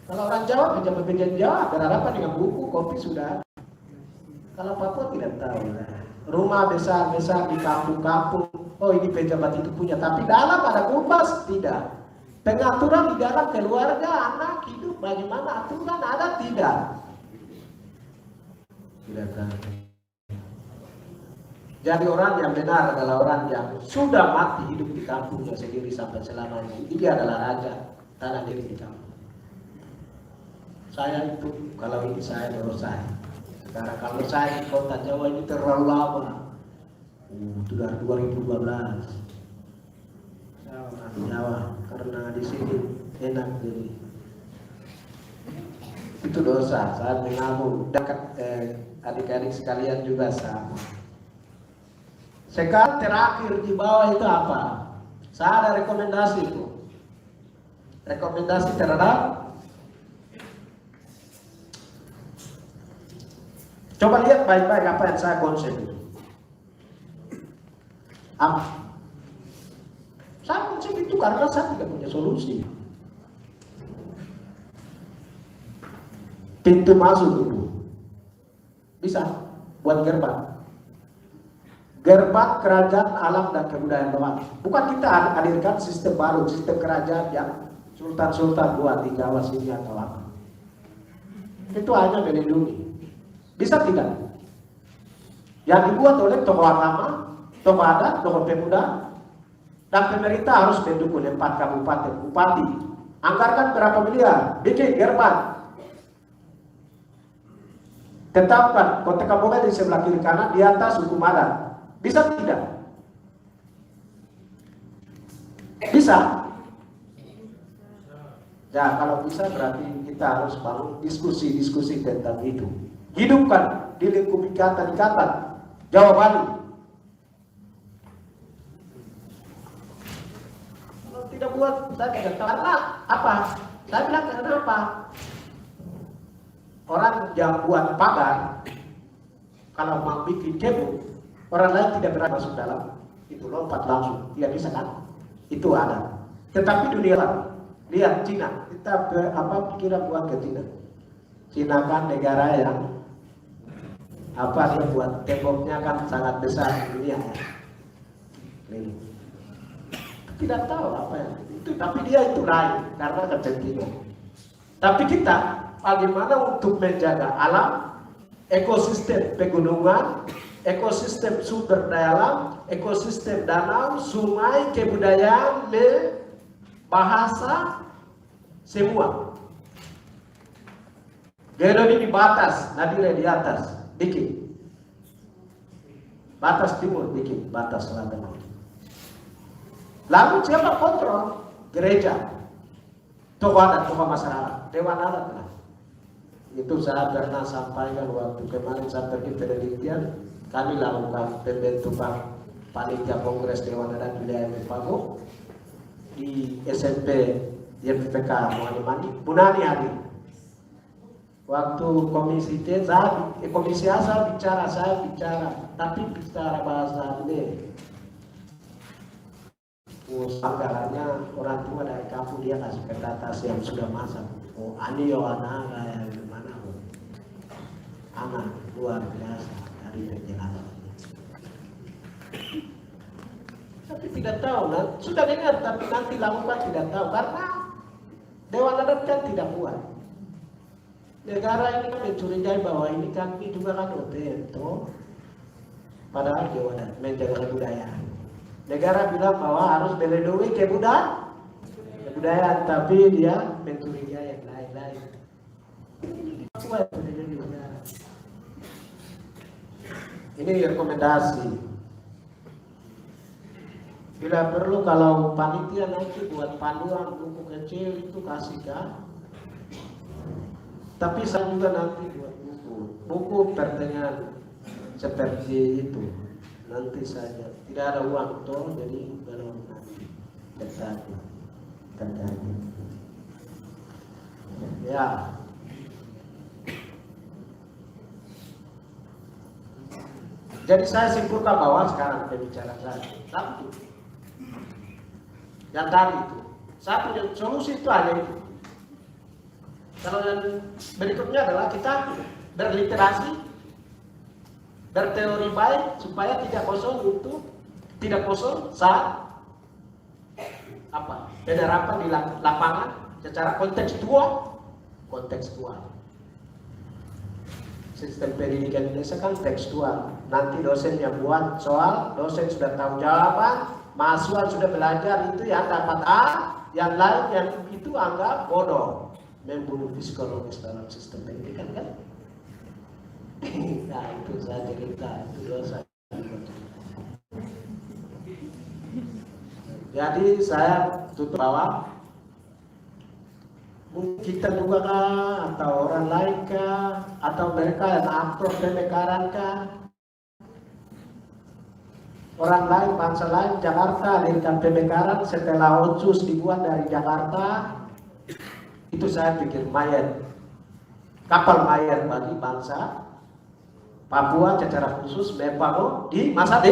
Kalau orang Jawa, pejabat-pejabat Jawa berhadapan dengan buku, kopi sudah. Kalau Papua tidak tahu. Rumah besar-besar di kampung-kampung, oh ini pejabat itu punya, tapi dalam ada kulkas tidak. Pengaturan di dalam keluarga, anak hidup, bagaimana aturan ada tidak? Tidak tahu. Jadi orang yang benar adalah orang yang sudah mati hidup di kampungnya sendiri sampai selamanya. Dia adalah raja tanah diri di kampung. Saya itu, kalau ini saya menurut saya. Sekarang kalau saya di kota Jawa ini terlalu lama. Sudah 2012. Saya orang Jawa karena di sini enak jadi. Itu dosa. Saya mengaku dekat adik-adik sekalian juga sama. Sekarang terakhir di bawah itu apa? Saya ada rekomendasi itu. Rekomendasi terhadap. Coba lihat baik-baik apa yang saya konsep itu. Apa? Saya konsep itu karena saya tidak punya solusi. Pintu masuk dulu. Bisa buat gerbang. Gerbang kerajaan alam dan kebudayaan bawah. Bukan kita hadirkan sistem baru, sistem kerajaan yang sultan-sultan buat di Jawa sini atau apa. Itu hanya melindungi. Bisa tidak? Yang dibuat oleh tokoh agama, tokoh adat, tokoh pemuda, dan pemerintah harus mendukung 4 kabupaten bupati. Anggarkan berapa miliar? Bikin gerbang. Tetapkan kota Kabupaten di sebelah kiri kanan, di atas hukum adat. Bisa tidak? Bisa? Ya, kalau bisa berarti kita harus bangun diskusi-diskusi tentang itu. Hidupkan di lingkup ikatan Jawa Bali. Kalau tidak buat, saya tidak tahu. Karena apa? Saya bilang karena apa? Orang yang buat pagar, kalau mau bikin cebok, orang lain tidak berani masuk dalam. Itu lompat langsung, dia bisa kan? Itu ada. Tetapi dunia lain, lihat Cina, kita pikiran buat ke Cina. Cina kan negara yang dia buat temboknya kan sangat besar di dunia ya. Ini. Tidak tahu apa yang itu, tapi dia itu lain karena kepentingan. Tapi kita bagaimana untuk menjaga alam, ekosistem pegunungan, ekosistem sumber daya alam, ekosistem danau, sungai, kebudayaan, bahasa, semua. Geologi di batas, Nadire di atas. Bikin batas timur, bikin batas selatan. Lalu siapa kontrol? Gereja, tokoh adat, tokoh masyarakat, dewan adat lah. Itu saya pernah sampaikan waktu kemarin saya pergi penelitian. Kami lakukan pembentukan panitia kongres dewan adat wilayah Pago di SMP YPK Mani Bunani hadir. Waktu komisi T, komisi A saya bicara, tapi bicara bahasa ini. Anggarannya orang tua dari kampung dia kasih ke atas yang sudah masak. Oh, anio anak kayak gimana? Anak luar biasa dari penjelasan. Tapi tidak tahu, sudah dengar tapi nanti lakukan tidak tahu karena dewan adat kan tidak kuat. Negara ini kan mencurigai bahwa ini kami juga kan OTN toh. Padahal dewan adat menjaga kebudayaan. Negara bilang bahwa harus melindungi kebudayaan, tapi dia mencurigai yang lain-lain. Ini rekomendasi. Bila perlu kalau panitia nanti buat panduan buku kecil itu kasihkan. Tapi saya juga nanti buat buku pertanyaan seperti itu. Nanti saja. Tidak ada uang toh, jadi baru nanti terjadi. Ya. Jadi saya simpulkan bahwa sekarang pembicaraan saya satu, yang tadi itu satu, yang solusi itu hanya itu. Kalau yang berikutnya adalah kita berliterasi, berteori baik supaya tidak kosong saat penerapan di lapangan secara kontekstual. Sistem pendidikan Indonesia kan tekstual. Nanti dosen yang buat soal, dosen sudah tahu jawaban, mahasiswa sudah belajar itu yang dapat A, yang lain yang itu anggap bodoh. Membunuh psikologis dalam sistem pendidikan kan? Nah itu saya cerita, itu dosa. Jadi saya tutup bahwa mungkin kita juga kah, atau orang lain kah, atau mereka yang aktor pemekaran kah, orang lain, bangsa lain, Jakarta dirikan pemekaran setelah Otsus dibuat dari Jakarta, itu saya pikir mayat, kapal mayat bagi bangsa Papua secara khusus membangun di masa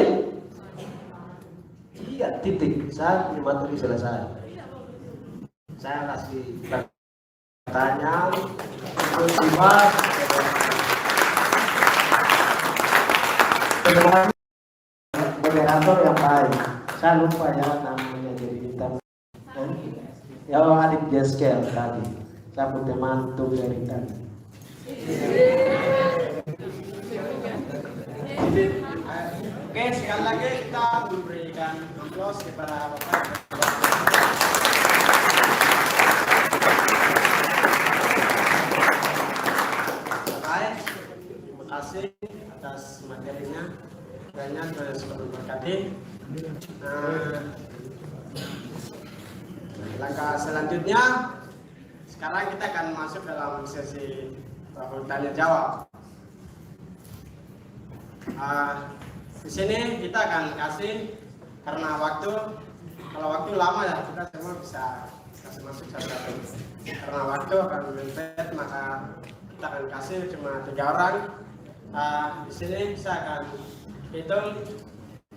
iya titik. Saya materi selesai. Saya kasih pertanyaan untuk dibahas. Moderator yang baik. Saya lupa ya namanya jadi bintang. Ya adik Jeskel tadi. Saya punya mantu dari tadi. Oke, sekali lagi kita memberikan aplaus kepada Bapak. Baik, terima kasih atas materinya. Kiranya Tuhan memberkati. Langkah selanjutnya, sekarang kita akan masuk dalam sesi tanya jawab. Di sini kita akan kasih, karena kalau waktu lama ya kita semua bisa kasih masuk satu-satu. Karena waktu akan mepet, maka kita akan kasih cuma 3 orang. Di sini saya akan hitung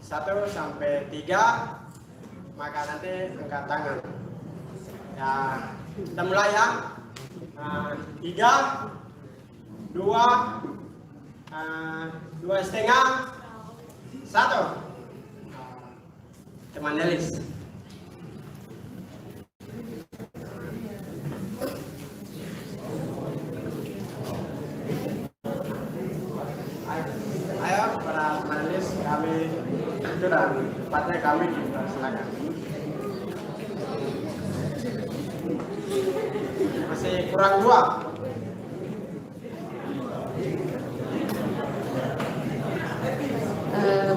1 sampai 3, maka nanti angkat tangan. Ya, kita mulai ya. 3, 2, 2,5, 1. Teman Nelis. Ayo para teman Nelis, kami itu dan tempatnya kami silakan. Masih kurang 2.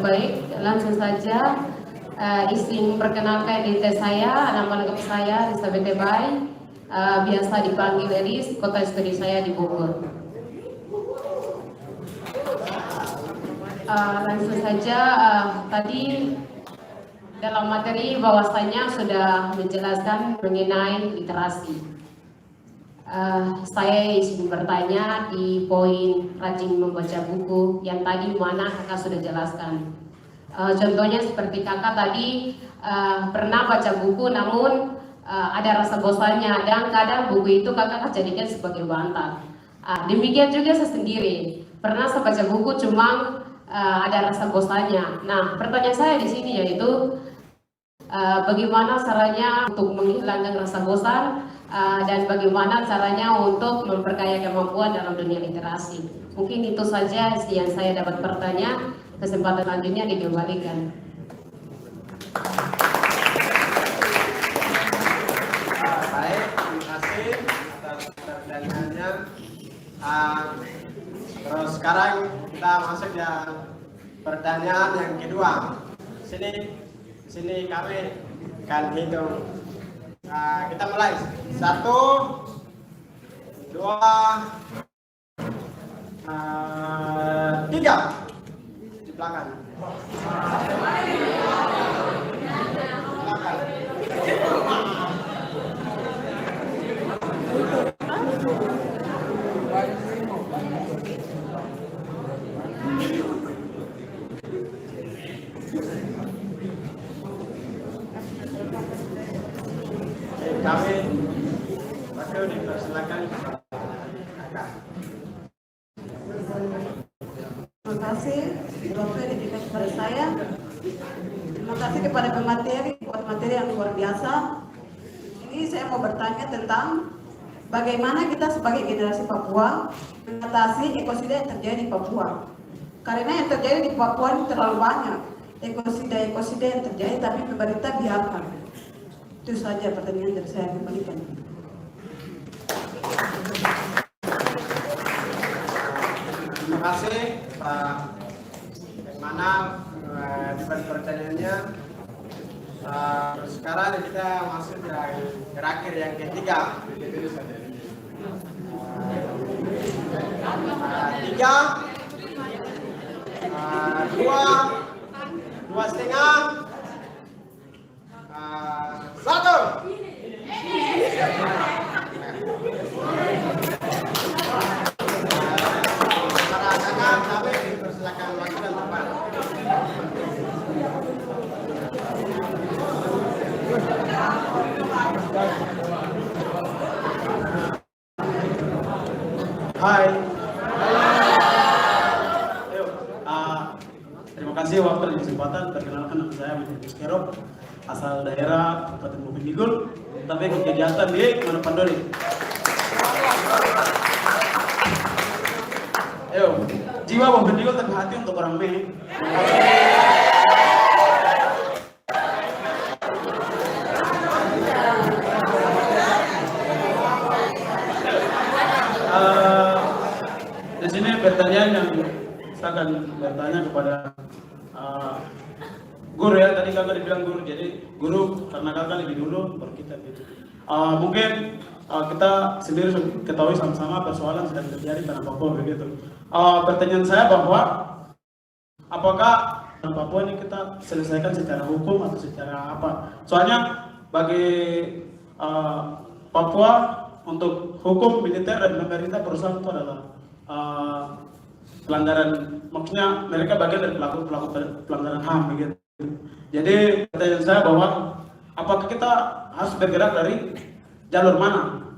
Baik, langsung saja izin perkenalkan diri saya. Nama lengkap saya Elizabeth Tebay, biasa dipanggil Elis, kota studi saya di Bogor. Langsung saja, tadi dalam materi bahwasanya sudah menjelaskan mengenai literasi. Saya izin bertanya di poin rajin membaca buku yang tadi mana kakak sudah jelaskan. Contohnya seperti kakak tadi pernah baca buku namun ada rasa bosannya dan kadang buku itu kakak jadikan sebagai bantal. Demikian juga saya sendiri pernah saya baca buku cuma ada rasa bosannya. Nah, pertanyaan saya di sini yaitu bagaimana caranya untuk menghilangkan rasa bosan dan bagaimana caranya untuk memperkaya kemampuan dalam dunia literasi. Mungkin itu saja yang saya dapat bertanya. Kesempatan selanjutnya dikembalikan. Baik, terima kasih atas pertanyaannya. Terus sekarang kita masuk ke pertanyaan yang kedua. Di sini kami akan hitung. Kita mulai 1, 2, 3 di belakang. Kami waktu dipersilakan. Terima kasih waktu yang diberikan kepada saya. Terima kasih kepada pemateri buat materi yang luar biasa. Ini saya mau bertanya tentang bagaimana kita sebagai generasi Papua mengatasi ekosida yang terjadi di Papua. Karena yang terjadi di Papua ini terlalu banyak ekosida yang terjadi, tapi pemerintah biarkan. Itu saja pertanyaan dari saya, kembalikan. Terima kasih Pak Mana di pertanyaannya. Sekarang kita masuk yang terakhir yang ketiga. 3, 2 setengah, 1. Para kakak kami dipersilakan waktu dan tempat. Hai. Terima kasih waktu dan kesempatan. Perkenalkan nama saya Menteri Buskero, asal daerah Kabupaten Bovendigul, tapi ikut kegiatan di Manapandori. Jiwa Bovendigul tapi hati untuk orang Me. Di sini pertanyaan yang saya akan bertanya kepada guru ya. Tadi kakak dibilang guru, jadi guru karena kakak lebih dulu baru kita gitu. Mungkin kita sendiri ketahui sama-sama persoalan sedang terjadi tanah Papua begitu. Pertanyaan saya bahwa apakah tanah Papua ini kita selesaikan secara hukum atau secara apa? Soalnya bagi Papua untuk hukum militer dan pemerintah perusahaan itu adalah pelanggaran, maksudnya mereka bagian dari pelaku pelanggaran HAM begitu. Jadi pertanyaan saya bahwa apakah kita harus bergerak dari jalur mana?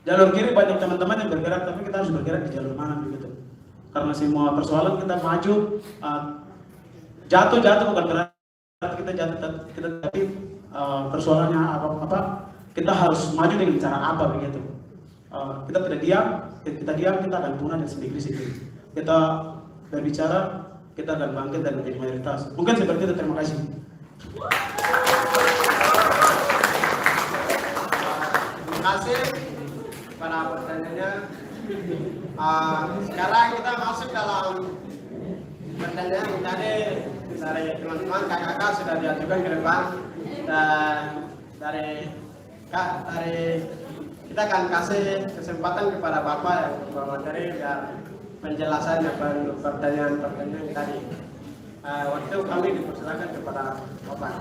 Jalur kiri banyak teman-teman yang bergerak, tapi kita harus bergerak di jalur mana begitu? Karena semua persoalan kita maju, jatuh bukan berarti kita jatuh, kita tapi persoalannya apa? Kita harus maju dengan cara apa begitu? Kita tidak diam, kita akan punah dan sendiri-sendiri. Kita berbicara, kita akan bangkit dan menjadi mayoritas. Mungkin seperti itu, terima kasih. Terima kasih para pertanyaannya. Sekarang kita masuk dalam pertanyaan yang tadi dari teman-teman kakak sudah diajukan ke depan, dan dari kita akan kasih kesempatan kepada Bapak yang membawa materi biar penjelasannya untuk pertanyaan-pertanyaan tadi. Waktu kami dipersilakan kepada Bapak.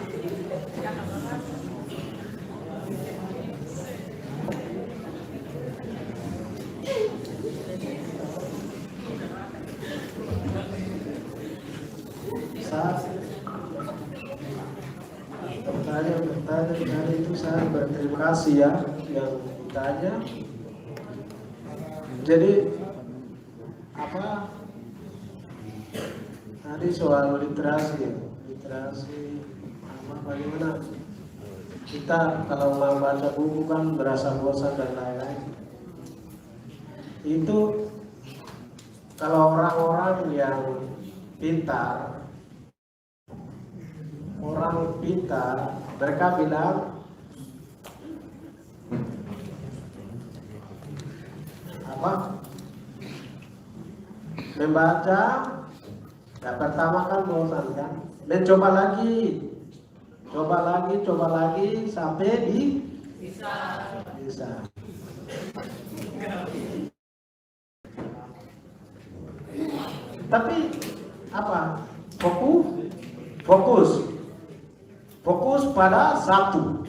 Pertanyaan tadi itu saya berterima kasih ya yang ditanya. Jadi apa tadi soal literasi apa bagaimana kita kalau mau baca buku kan berasa bosan dan lain-lain. Itu kalau orang-orang yang pintar, mereka bilang apa? Membaca, ya pertama kan bosan kan, mencoba lagi, coba lagi sampai bisa. Tapi apa? Fokus pada satu.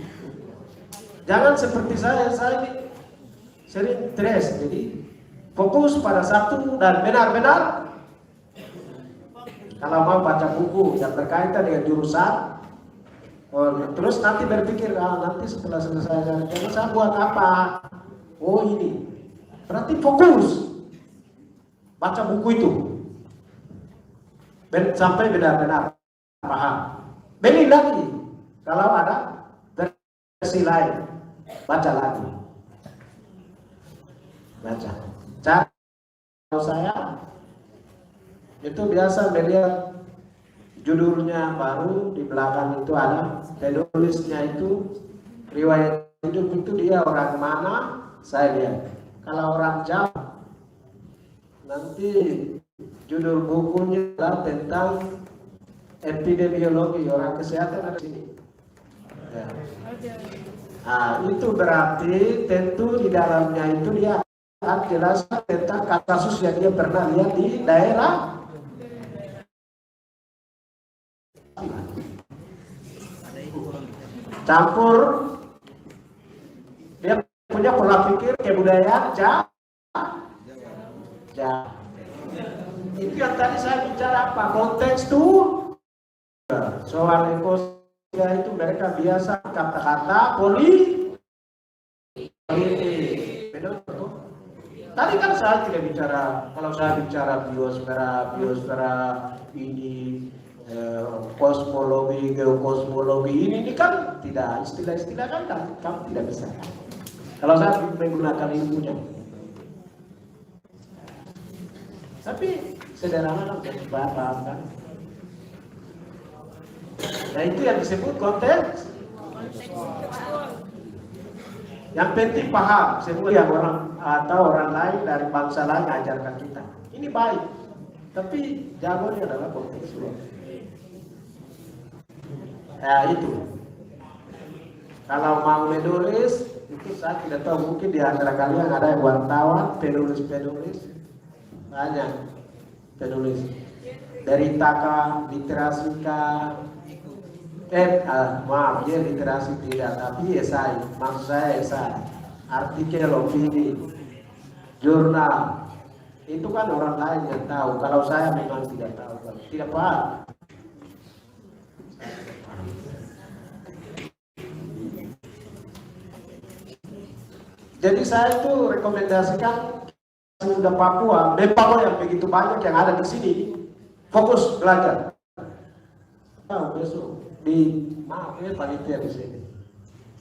Jangan seperti saya ini sering stres, jadi fokus pada satu dan benar-benar kalau mau baca buku yang berkaitan dengan jurusan, terus nanti berpikir, nanti setelah selesai sarjana saya buat apa? Oh ini, berarti fokus baca buku itu sampai benar-benar paham. Beli lagi kalau ada versi lain, baca lagi. Baca. Kalau saya itu biasa melihat judulnya baru, di belakang itu ada penulisnya itu riwayat hidup itu dia orang mana, saya lihat. Kalau orang Jawa nanti judul bukunya adalah tentang epidemiologi, orang kesehatan ada di sini. Ya. Nah, itu berarti tentu di dalamnya itu dia akan jelaskan tentang kasus yang dia pernah lihat di daerah. Campur dia punya pola pikir kebudayaan Jawa. Itu yang tadi saya bicara apa? Konteks tuh soal ekosistem itu mereka biasa kata-kata politik. Tadi kan saya tidak bicara, kalau saya bicara biosfera ini, kosmologi, geokosmologi ini kan tidak, istilah-istilah kan kamu tidak bisa. Kalau saya menggunakan ilmunya. Tapi sederhana kan paham kan. Nah itu yang disebut konteks. Yang penting paham semua yang orang atau orang lain dari bangsa lain ajarkan kita. Ini baik. Tapi jawabannya adalah kontekstual. Nah itu. Kalau mau menulis itu saya tidak tahu, mungkin di antara kalian ada yang wartawan, penulis banyak penulis dari Taka, literasi literasi tidak, tapi esai, maksud saya esai, artikel, opini, jurnal, itu kan orang lain yang tahu. Kalau saya memang tidak tahu, tidak paham. Jadi saya itu rekomendasikan sudah Papua, yang begitu banyak yang ada di sini, fokus belajar. Besok panitia di sini.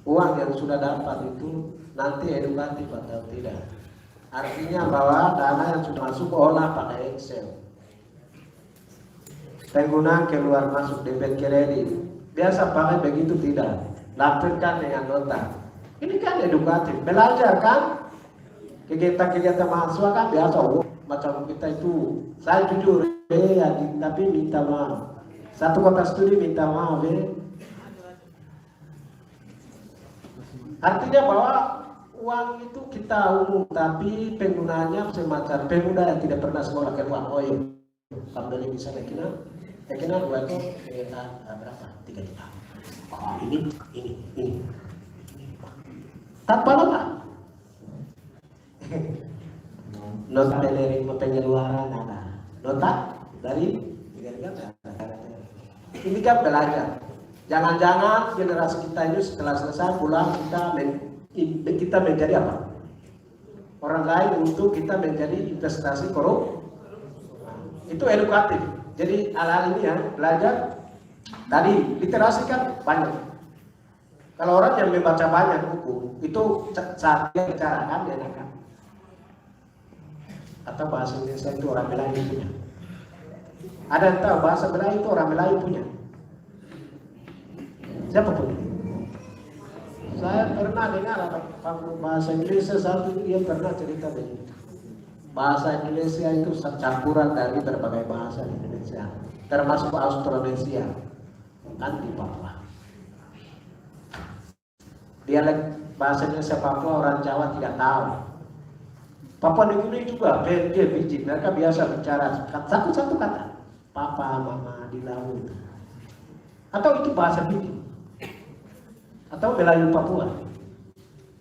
Uang yang sudah dapat itu nanti edukatif atau tidak. Artinya bahwa dana yang sudah masuk olah pakai Excel. Penggunaan keluar masuk debit kredit. Biasa pakai begitu tidak. Lampirkan dengan nota. Ini kan edukatif. Belajar kan? Kegiatan-kegiatan mahasiswa kan biasa. Macam kita itu, saya jujur, tapi minta maaf. Satu kota studi minta maaf. Artinya bahwa uang itu kita umum, tapi penggunaannya semacam pemuda yang tidak pernah sekolah keluar. Oh iya, kembali misalnya kena dua itu berapa? 3 juta. Oh, ini. Tanpa nota. Nota dari pengeluaran ada. Nota dari ini kan belajar. Jangan-jangan generasi kita ini setelah selesai pulang kita menjadi apa? Orang lain untuk kita menjadi investasi korup. Itu edukatif. Jadi hal-hal ini ya belajar. Tadi literasi kan banyak. Kalau orang yang membaca banyak buku itu saat dia bicara kan dia enakan. Atau bahasa Indonesia itu orang Melayu punya. Ada yang tahu bahasa Melayu itu orang Melayu punya. Siapa punya? Saya pernah dengar bahasa Indonesia satu dia pernah cerita begini. Bahasa Indonesia itu campuran dari berbagai bahasa di Indonesia, termasuk Austronesia, kan di Papua. dialek bahasa Indonesia Papua orang Jawa tidak tahu. Papua New Guinea juga PNG biji, mereka biasa bicara satu kata, papa, mama di laut. Atau itu bahasa biji, atau Melayu Papua.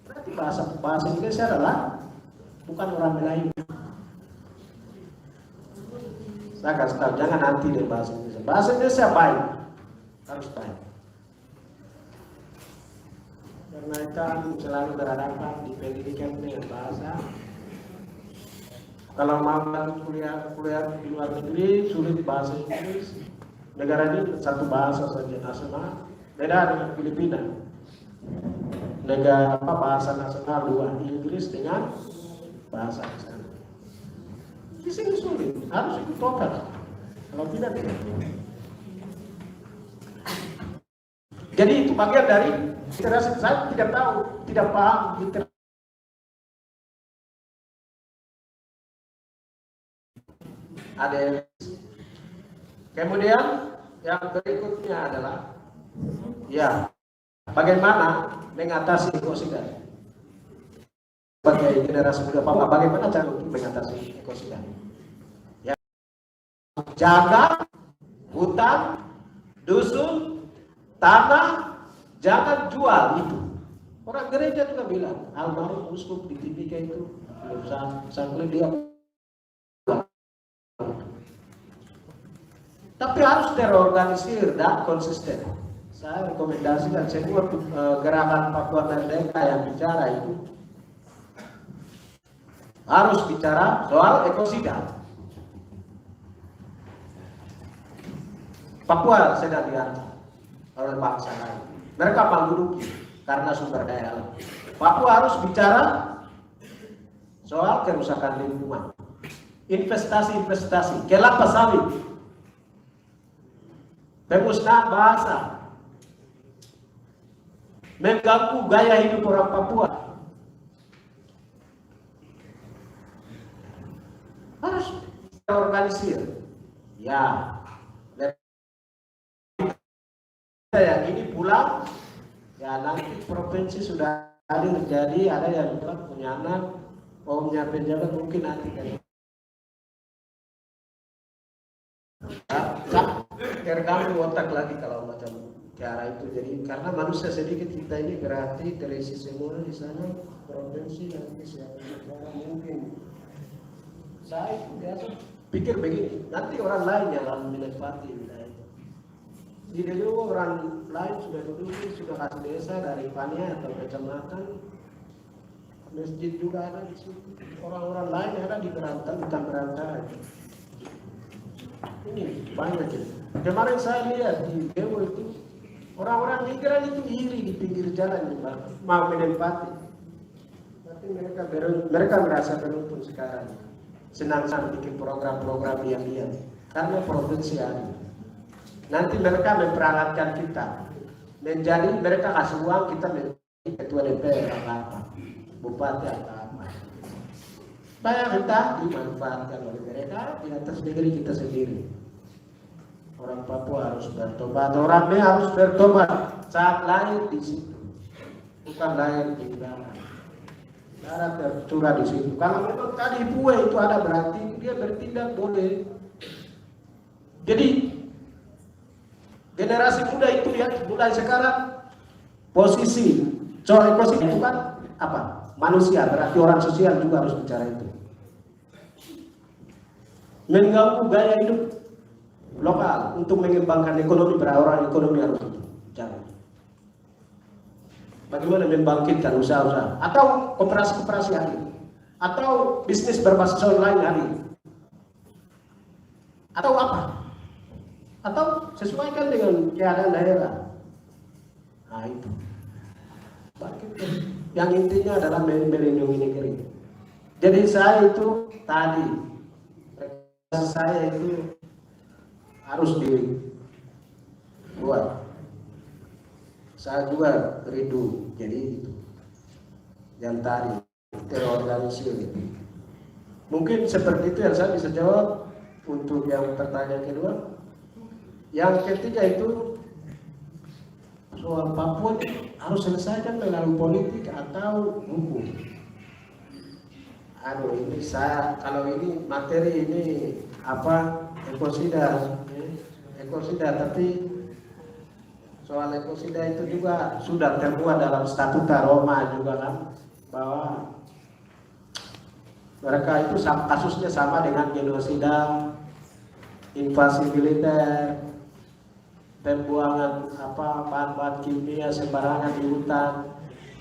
Berarti bahasa Indonesia adalah bukan orang Melayu. Saya kasih tahu, jangan anti deh bahasa Indonesia. Bahasa Indonesia baik, harus baik. Karena kan selalu berhadapan di pendidikan dengan bahasa. Kalau mau kuliah di luar negeri sulit bahasa Inggris. Negara ini satu bahasa saja nasional. Beda dengan Filipina. Negara bahasa nasional dua, Inggris dengan bahasa nasional. Di sini sulit, harus ikut TOEFL. Kalau tidak tidak. Jadi itu bagian dari literasi. Saya tidak tahu, tidak paham literasi. Ada. Kemudian yang berikutnya adalah ya bagaimana mengatasi ekosida. Sebagai generasi muda Papua, bagaimana cara untuk mengatasi ekosida? Ya, jaga hutan, dusun, tanah, jangan jual itu. Orang gereja juga bilang, almarhum uskup di Timika itu, sangkli dia. Tapi harus terorganisir dan konsisten. Saya rekomendasikan semua gerakan Papua Merdeka yang bicara itu harus bicara soal ekosida. Papua sedang diancam oleh bangsa lain. Mereka menduduki karena sumber daya alam. Papua harus bicara soal kerusakan lingkungan, investasi, kelapa sawit, pemusnahan bahasa, mengganggu gaya hidup orang Papua. Harus terorganisir. Ya, yang ini pulang, ya nanti provinsi sudah hadir, jadi ada yang punya anak, punya penjabat mungkin nanti kan. Terganggu otak lagi kalau macam cara itu. Jadi karena manusia sedikit kita ini berarti terisi semua di sana provinsi nanti siapa mungkin. Saya biasa pikir begini, nanti orang lain yang akan menempati wilayah itu. Di dulu orang lain sudah duduk, sudah kasih desa dari Pania atau kecamatan, masjid juga ada di situ. Orang-orang lain ada di Berantan, bukan Berantan. Ini banyak gitu. Kemarin saya lihat di Dewa itu orang-orang migran itu iri di pinggir jalan mau menempati. Tapi mereka merasa beruntung sekarang. Senang-senang bikin program-program diam-diam karena provinsi ada. Nanti mereka memperangkatkan kita menjadi, mereka kasih uang kita menjadi ketua DPR apa, bupati apa. Banyak kita dimanfaatkan oleh mereka di atas negeri kita sendiri. Orang Papua harus bertobat, orang Mei harus bertobat saat lahir di situ, bukan lahir di dalam. Darah tercurah di situ. Kalau memang tadi Pue itu ada berarti dia bertindak boleh. Jadi generasi muda itu ya mulai sekarang posisi soal ekosistem itu kan apa? Manusia, berarti orang sosial juga harus bicara itu. Mengganggu gaya hidup lokal untuk mengembangkan ekonomi, orang ekonomi harus bicara. Bagaimana membangkitkan usaha-usaha atau koperasi-koperasi hari, atau bisnis berbasis online hari, atau apa? Atau sesuaikan dengan keadaan daerah. Nah itu. Bangkitkan. Yang intinya adalah melindungi negeri. Jadi saya itu tadi, saya itu harus dibuat. Saya juga rindu, jadi itu yang tadi terorganisir. Mungkin seperti itu yang saya bisa jawab untuk yang pertanyaan kedua. Yang ketiga itu soal Papua harus selesaikan melalui politik atau hukum. Aduh, ini saya kalau ini materi ini apa ekosida, tapi soal ekosida itu juga sudah termuat dalam Statuta Roma juga kan, bahwa mereka itu kasusnya sama dengan genosida, invasi militer, pembuangan bahan-bahan kimia sembarangan di hutan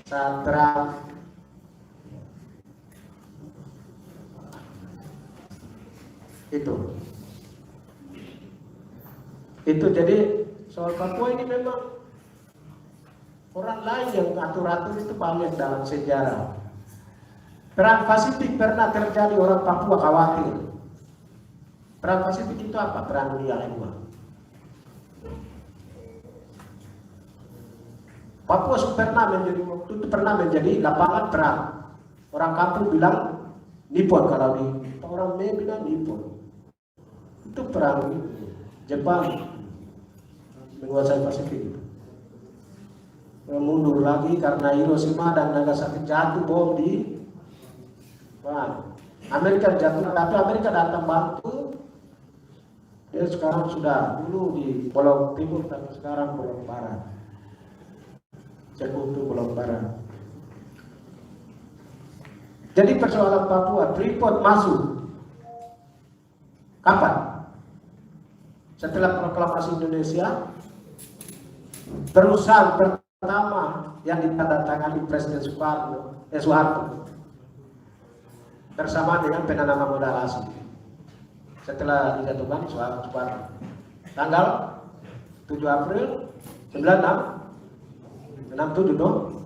saat perang. Itu jadi soal Papua ini memang orang lain yang atur-atur itu banyak dalam sejarah. Perang Pasifik pernah terjadi, orang Papua khawatir. Perang Pasifik itu apa? Perang Dunia Kedua. Papua pernah menjadi lapangan perang. Orang kampung bilang Nippon, kalau di orang Mei bilang Nippon. Itu perang Jepang menguasai Pasifik. Mundur lagi karena Hiroshima dan Nagasaki jatuh bom di Amerika jatuh, tapi Amerika datang bantu. Dia sekarang sudah dulu di Pulau Timur, tapi sekarang Pulau Barat. Sekutu Pulau Barat. Jadi persoalan Papua, Freeport masuk kapan? Setelah proklamasi Indonesia, perusahaan pertama yang ditandatangani Presiden Soeharto bersama dengan penanaman modal asing. Setelah dijatuhkan Soeharto, tanggal 7 April 67 dong,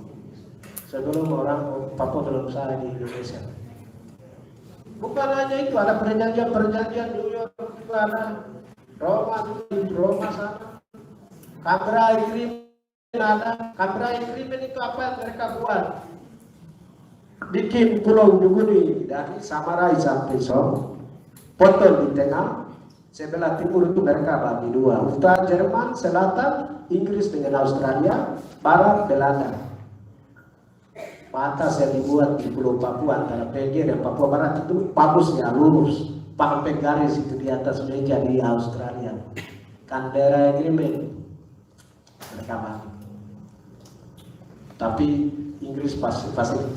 sebelum orang Papua belum sah di Indonesia. Bukan hanya itu, ada perjanjian New York juga ada, Roma sana, Canberra Agreement ada. Canberra Agreement itu apa yang mereka buat? Bikin pulau Duguni dari Samarai sampai Song, potong di tengah, sebelah timur itu mereka bagi dua, utara Jerman, selatan Inggris dengan Australia, barat Belanda. Batas yang dibuat di Pulau Papua antara PG dan Papua Barat itu bagusnya lurus, pakai garis itu di atas meja di Australia. Canberra Agreement mereka bagi. Tapi Inggris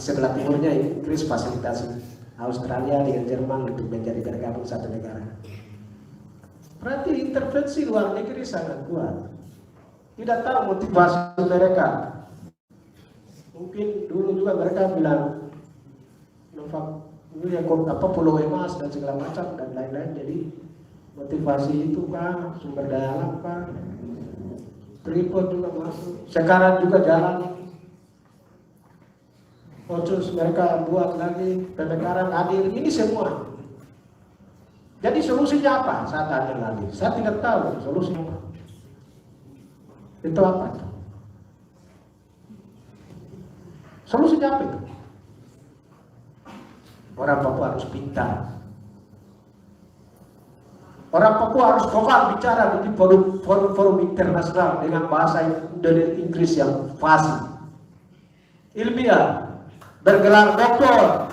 sebelah timurnya Inggris fasilitasi Australia dengan Jerman untuk menjadi bergabung satu negara. Berarti intervensi luar negeri sangat kuat. Tidak tahu motivasi mereka. Mungkin dulu juga mereka bilang pulau emas dan segala macam dan lain-lain. Jadi motivasi itu kan sumber daya alam kan. Freeport juga masuk. Sekarang juga jalan. Terus mereka buat lagi pemekaran adil. Ini semua. Jadi solusinya apa? Saya tanya lagi. Saya tidak tahu solusinya apa. Itu apa? Solusinya apa itu? Orang Papua harus pintar. Orang Papua harus vokal bicara di forum internasional dengan bahasa Inggris yang fasih, ilmiah, bergelar doktor,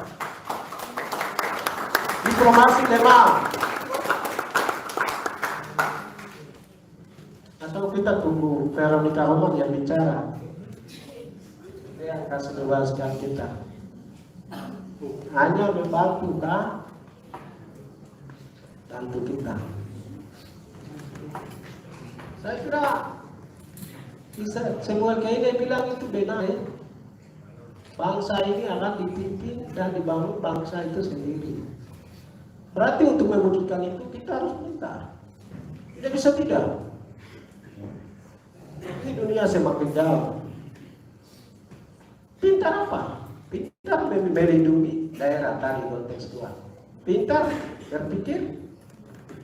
diplomasi lemah. Atau kita tunggu Veronica Roman yang bicara, dia kasih bebaskan kita. Hanya membantu kan, bantu kita. Saya kira semua kayaknya bilang itu benar ya. Bangsa ini akan dipimpin dan dibangun bangsa itu sendiri. Berarti untuk mewujudkan itu kita harus pintar. Tidak bisa tidak. Ini dunia semakin jauh. Pintar apa? Pintar melindungi daerah tadi kontekstual. Pintar berpikir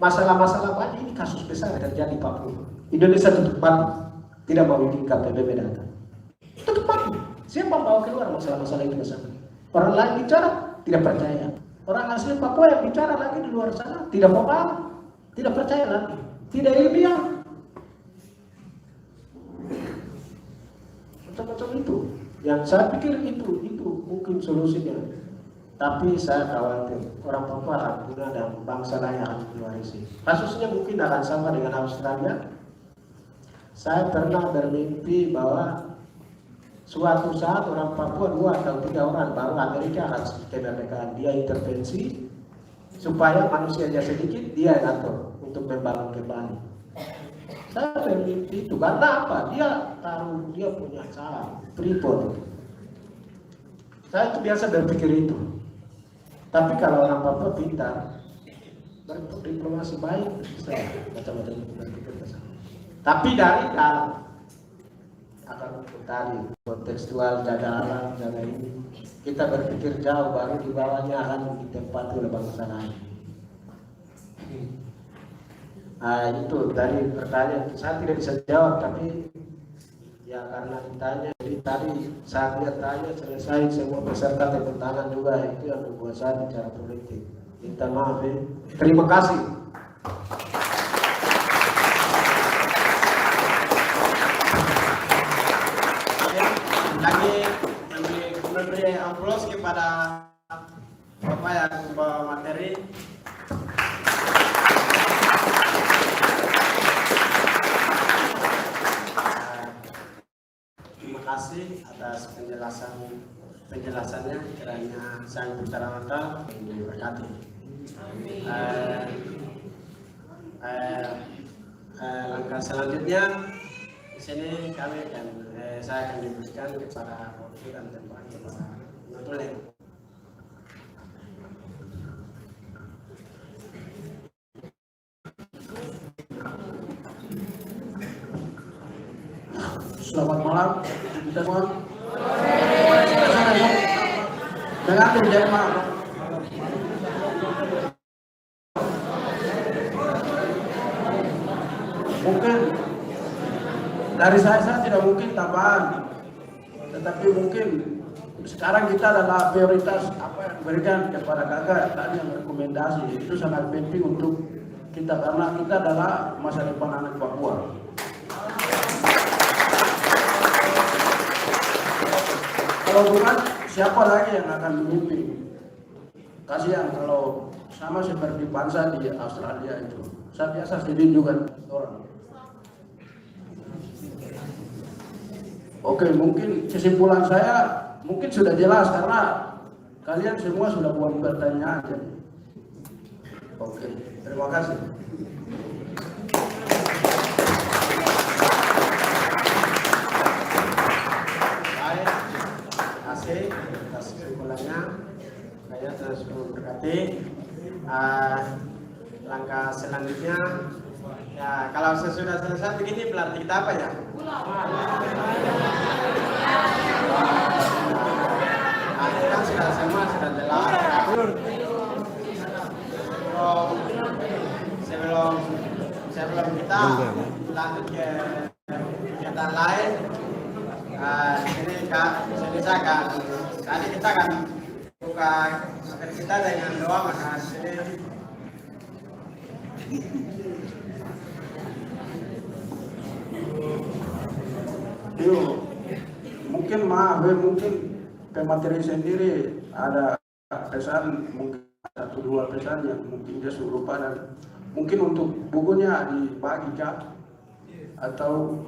masalah-masalah banyak ini kasus besar yang terjadi di Papua. Indonesia tutup mati, tidak mau izinkan PBB datang. Tutup mati. Siapa bawa keluar masalah-masalah itu ke sana? Orang lain bicara, tidak percaya. Orang asli Papua yang bicara lagi di luar sana, tidak vokal, tidak percaya lagi, tidak ilmiah. macam-macam itu. Yang saya pikir itu mungkin solusinya. Tapi saya khawatir orang Papua akan punah dan bangsa lain akan diwarisi. Kasusnya mungkin akan sama dengan Australia. Saya pernah bermimpi bahwa suatu saat orang Papua 2 atau 3 orang baru Amerika akan kemerdekaan. Dia intervensi supaya manusianya sedikit, dia yang atur untuk membangun kembali. Saya bermimpi itu karena apa? Dia punya saham, Freeport. Saya itu biasa berpikir itu. Tapi kalau orang Papua pintar, berdiplomasi baik, saya macam-macam berpikir ke sana. Tapi dari dalam akan tadi kontekstual, jaga alam, jaga ini, kita berpikir jauh, baru di bawahnya akan ditempati oleh bangsa lain. Itu tadi pertanyaan, saya tidak bisa jawab, tapi ya karena ditanya, jadi tadi saat dia tanya selesai semua peserta tepuk tangan juga, itu yang membuat saya bicara politik. Minta maaf ya. Terima kasih. Lagi memberi aplaus kepada Bapak yang membawa materi. Terima kasih atas penjelasannya. Kiranya Sang Putra diberkati. Langkah selanjutnya di sini saya akan diberikan kepada waktu dan tempat kepada penulis. Selamat malam kita semua. Dengan menjadi mungkin dari saya tidak mungkin tambahan, tetapi mungkin sekarang kita adalah prioritas apa yang diberikan kepada kakak tadi yang rekomendasi itu sangat penting untuk kita karena kita adalah masa depan anak Papua. Kalau bukan, siapa lagi yang akan memimpin? Kasihan kalau sama seperti bangsa di Australia itu. Saya biasa sedih juga orang. Oke, mungkin kesimpulan saya mungkin sudah jelas karena kalian semua sudah buat pertanyaan. Oke, terima kasih. Atas kesimpulannya, saya terus berkati. Langkah selanjutnya, ya kalau sesudah selesai begini berarti kita apa ya? Ini kan sudah semua sudah jelas. Sebelum kita lanjut ke kegiatan lain. Sini saya kan tadi kita kan buka materi kita dengan doa, maka sini mungkin mungkin pemateri sendiri ada pesan, mungkin 1-2 pesan yang mungkin dia suruh lupa dan mungkin untuk bukunya dibagi kah atau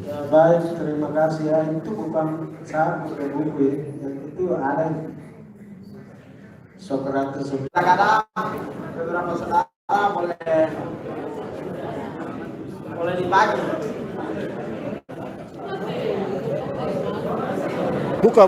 Ya, baik, terima kasih ya. Itu bukan saya bukan buku ya. Yang itu ada Socrates. kadang-kadang beberapa saudara boleh dibagi. Buka.